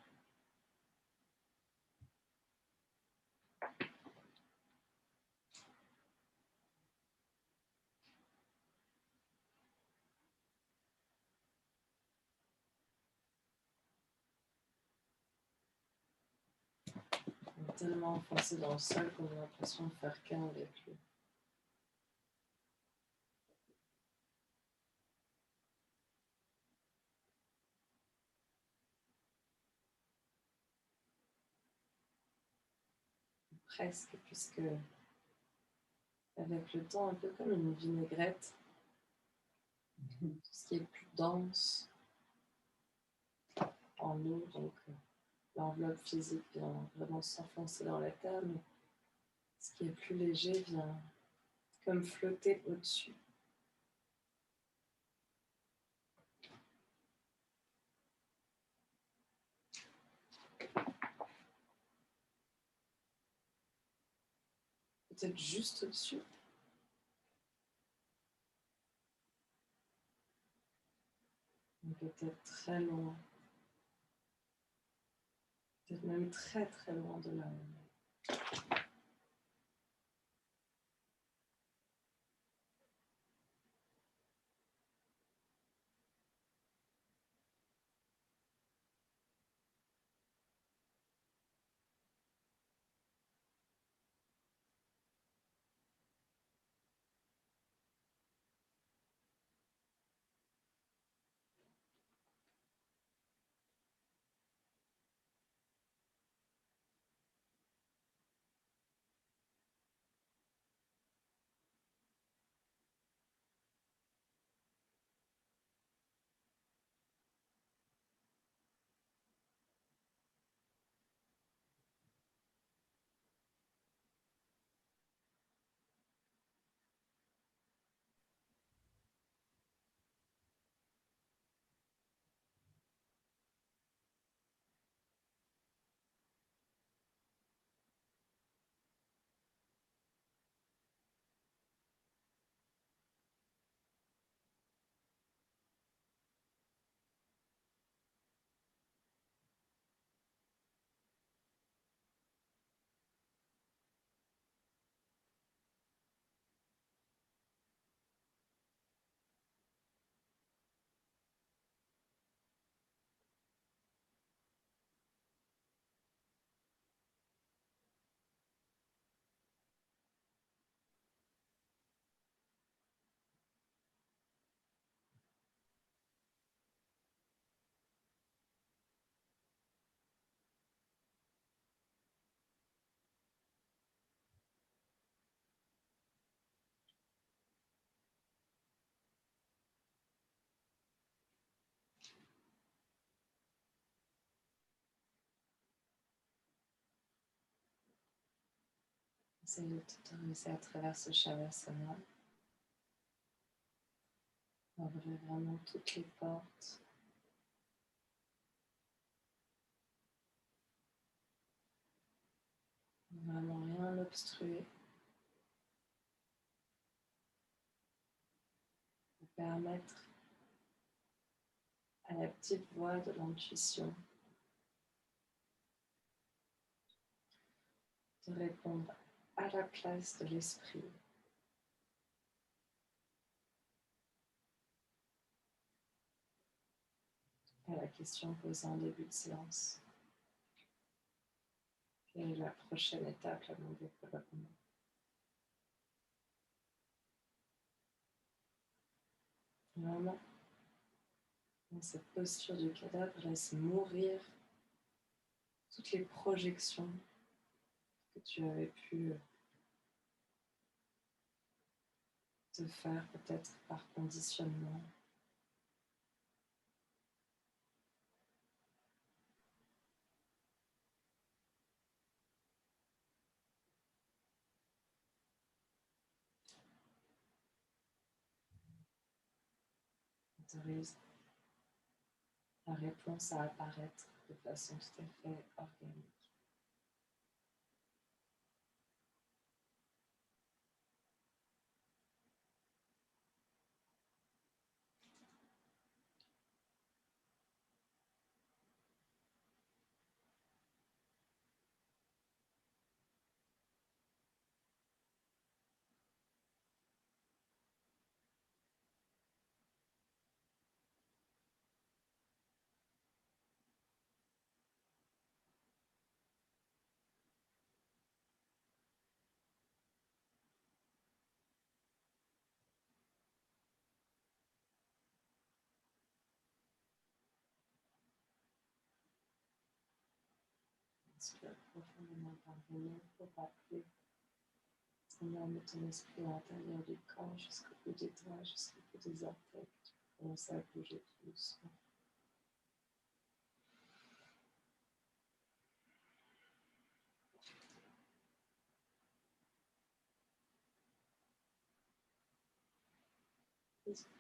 On est tellement enfoncé dans le sol qu'on a l'impression de faire qu'un avec lui. Presque, puisque avec le temps, un peu comme une vinaigrette, tout ce qui est plus dense en nous, donc l'enveloppe physique vient vraiment s'enfoncer dans la terre, mais ce qui est plus léger vient comme flotter au-dessus. Peut-être juste au-dessus. Peut-être très loin. Peut-être même très très loin de là. Essaye de t'autoriser à travers ce shavasana. Ouvrir vraiment toutes les portes. Vraiment rien obstruer. Permettre à la petite voix de l'intuition de répondre à la place de l'esprit. À la question posée en début de séance. Quelle est la prochaine étape à mon développement? Vraiment, dans cette posture du cadavre, laisse mourir toutes les projections que tu avais pu te faire peut-être par conditionnement. Autorise la réponse à apparaître de façon tout à fait organique. Inspire profondément par le nez pour rappeler ton âme et ton esprit à l'intérieur du corps jusqu'au bout des doigts, jusqu'au bout des orteils. Tu peux commencer à bouger tout doucement.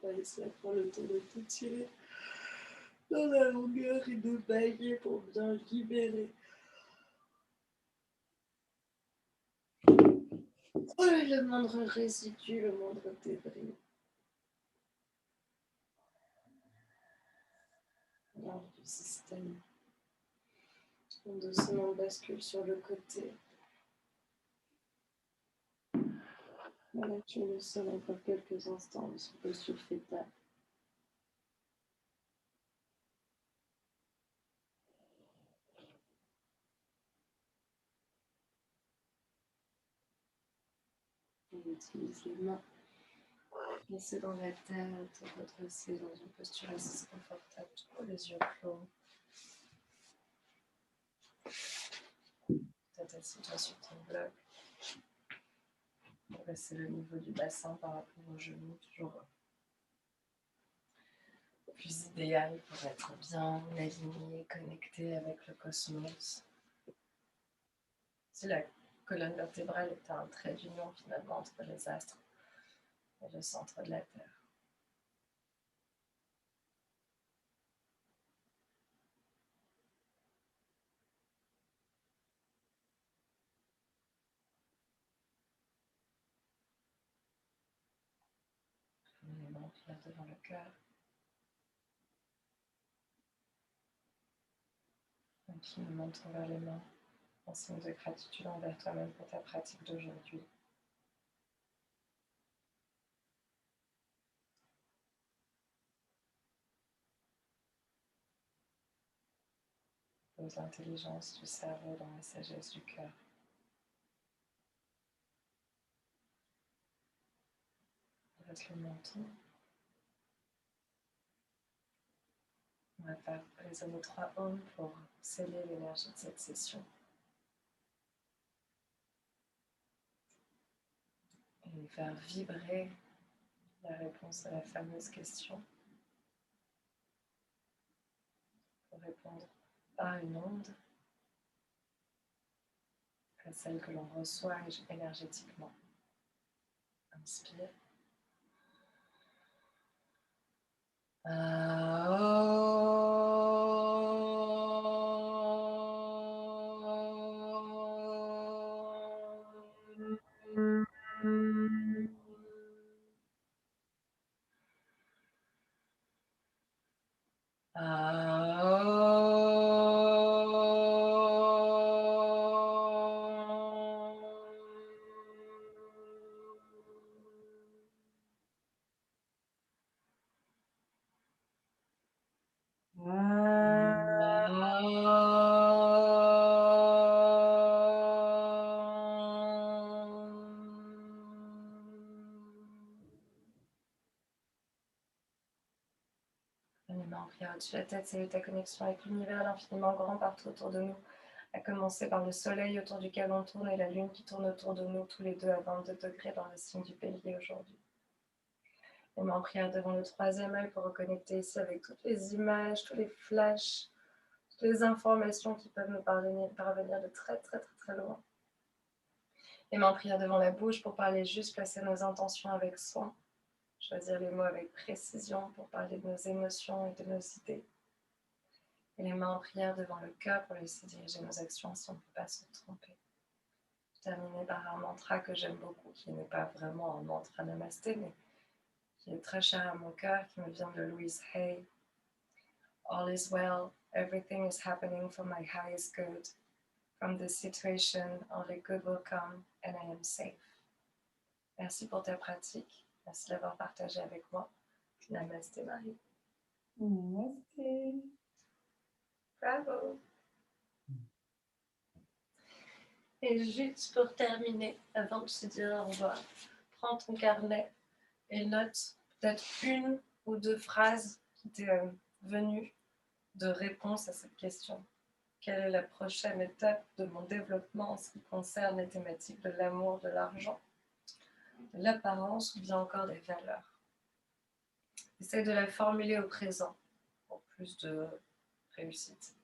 Laisse-la prendre le temps de tout tirer dans la longueur et de bailler pour bien libérer. Oh, le moindre résidu, le moindre débris. Alors, du système. On doucement bascule sur le côté. Voilà, tu es le sol encore quelques instants sur le posture fétale. On utilise les mains. Laissez dans la tête, redresser dans une posture assez confortable, toujours les yeux clos. Peut-être assis-toi sur ton bloc. Pour baisser le niveau du bassin par rapport aux genoux, toujours plus idéal pour être bien aligné, connecté avec le cosmos. Si la colonne vertébrale est un trait d'union finalement entre les astres et le centre de la Terre. Les mains fières devant le cœur. Tranquillement tourne vers les mains, en signe de gratitude envers toi-même pour ta pratique d'aujourd'hui. Pose l'intelligence du cerveau dans la sagesse du cœur. Dresse le menton. On va faire résonner 3 ohms pour sceller l'énergie de cette session. Et faire vibrer la réponse à la fameuse question. Pour répondre par une onde à celle que l'on reçoit énergétiquement. Inspire. En prière au-dessus de la tête, c'est ta connexion avec l'univers, l'infiniment grand partout autour de nous, à commencer par le soleil autour duquel on tourne et la lune qui tourne autour de nous, tous les deux à 22 degrés dans le signe du bélier aujourd'hui. Et en prière devant le troisième œil pour reconnecter ici avec toutes les images, tous les flashs, toutes les informations qui peuvent nous parvenir de très très très très loin. Et en prière devant la bouche pour parler juste, placer nos intentions avec soin. Choisir les mots avec précision pour parler de nos émotions et de nos idées. Et les mains en prière devant le cœur pour laisser diriger nos actions si on ne peut pas se tromper. Terminer par un mantra que j'aime beaucoup, qui n'est pas vraiment un mantra namasté, mais qui est très cher à mon cœur, qui me vient de Louise Hay. All is well, everything is happening for my highest good. From this situation, only good will come and I am safe. Merci pour ta pratique. Merci d'avoir partagé avec moi. Namasté Marie. Namasté. Bravo. Et juste pour terminer, avant de se dire au revoir, prends ton carnet et note peut-être une ou deux phrases qui t'est venues de réponse à cette question. Quelle est la prochaine étape de mon développement en ce qui concerne les thématiques de l'amour, de l'argent, de l'apparence ou bien encore des valeurs? Essaye de la formuler au présent pour plus de réussite.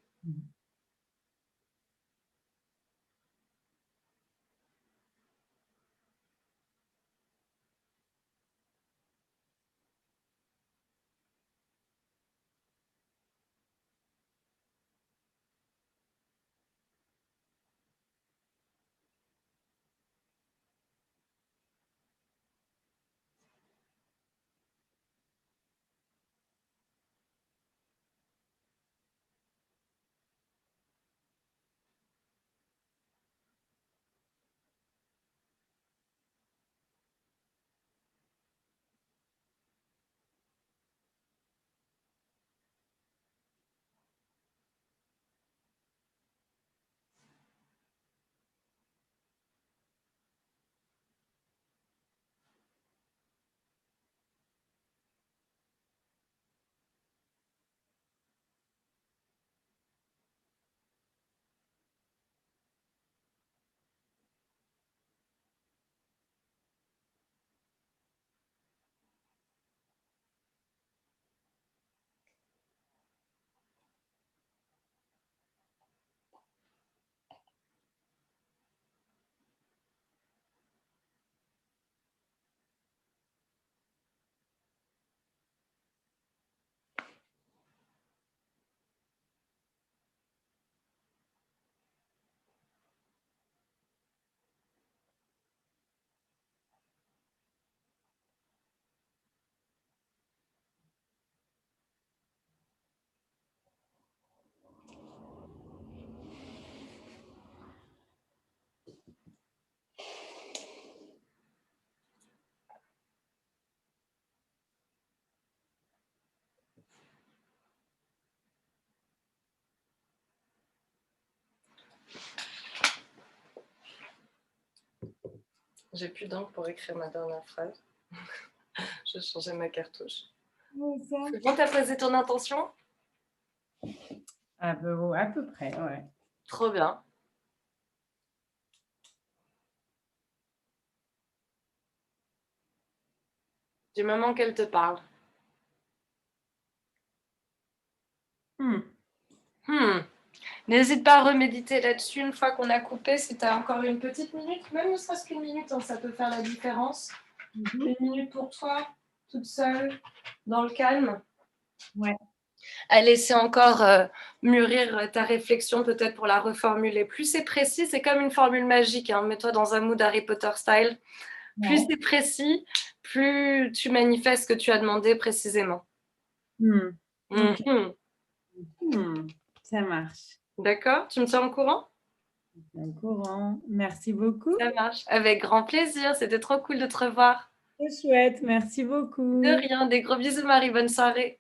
J'ai plus d'encre pour écrire ma dernière phrase. Je vais changer ma cartouche. C'est bon, t'as posé ton intention? À peu près, ouais. Trop bien. Du moment qu'elle te parle. N'hésite pas à reméditer là-dessus une fois qu'on a coupé. Si tu as encore une petite minute, même ne serait-ce qu'une minute, hein, ça peut faire la différence. Une minute pour toi, toute seule, dans le calme. Ouais. À laisser encore mûrir ta réflexion, peut-être pour la reformuler. Plus c'est précis, c'est comme une formule magique. Hein. Mets-toi dans un mood Harry Potter style. Plus c'est précis, plus tu manifestes ce que tu as demandé précisément. Okay. Ça marche. D'accord? Tu me tiens au courant? Au courant. Merci beaucoup. Ça marche. Avec grand plaisir. C'était trop cool de te revoir. C'est chouette. Merci beaucoup. De rien. Des gros bisous, Marie. Bonne soirée.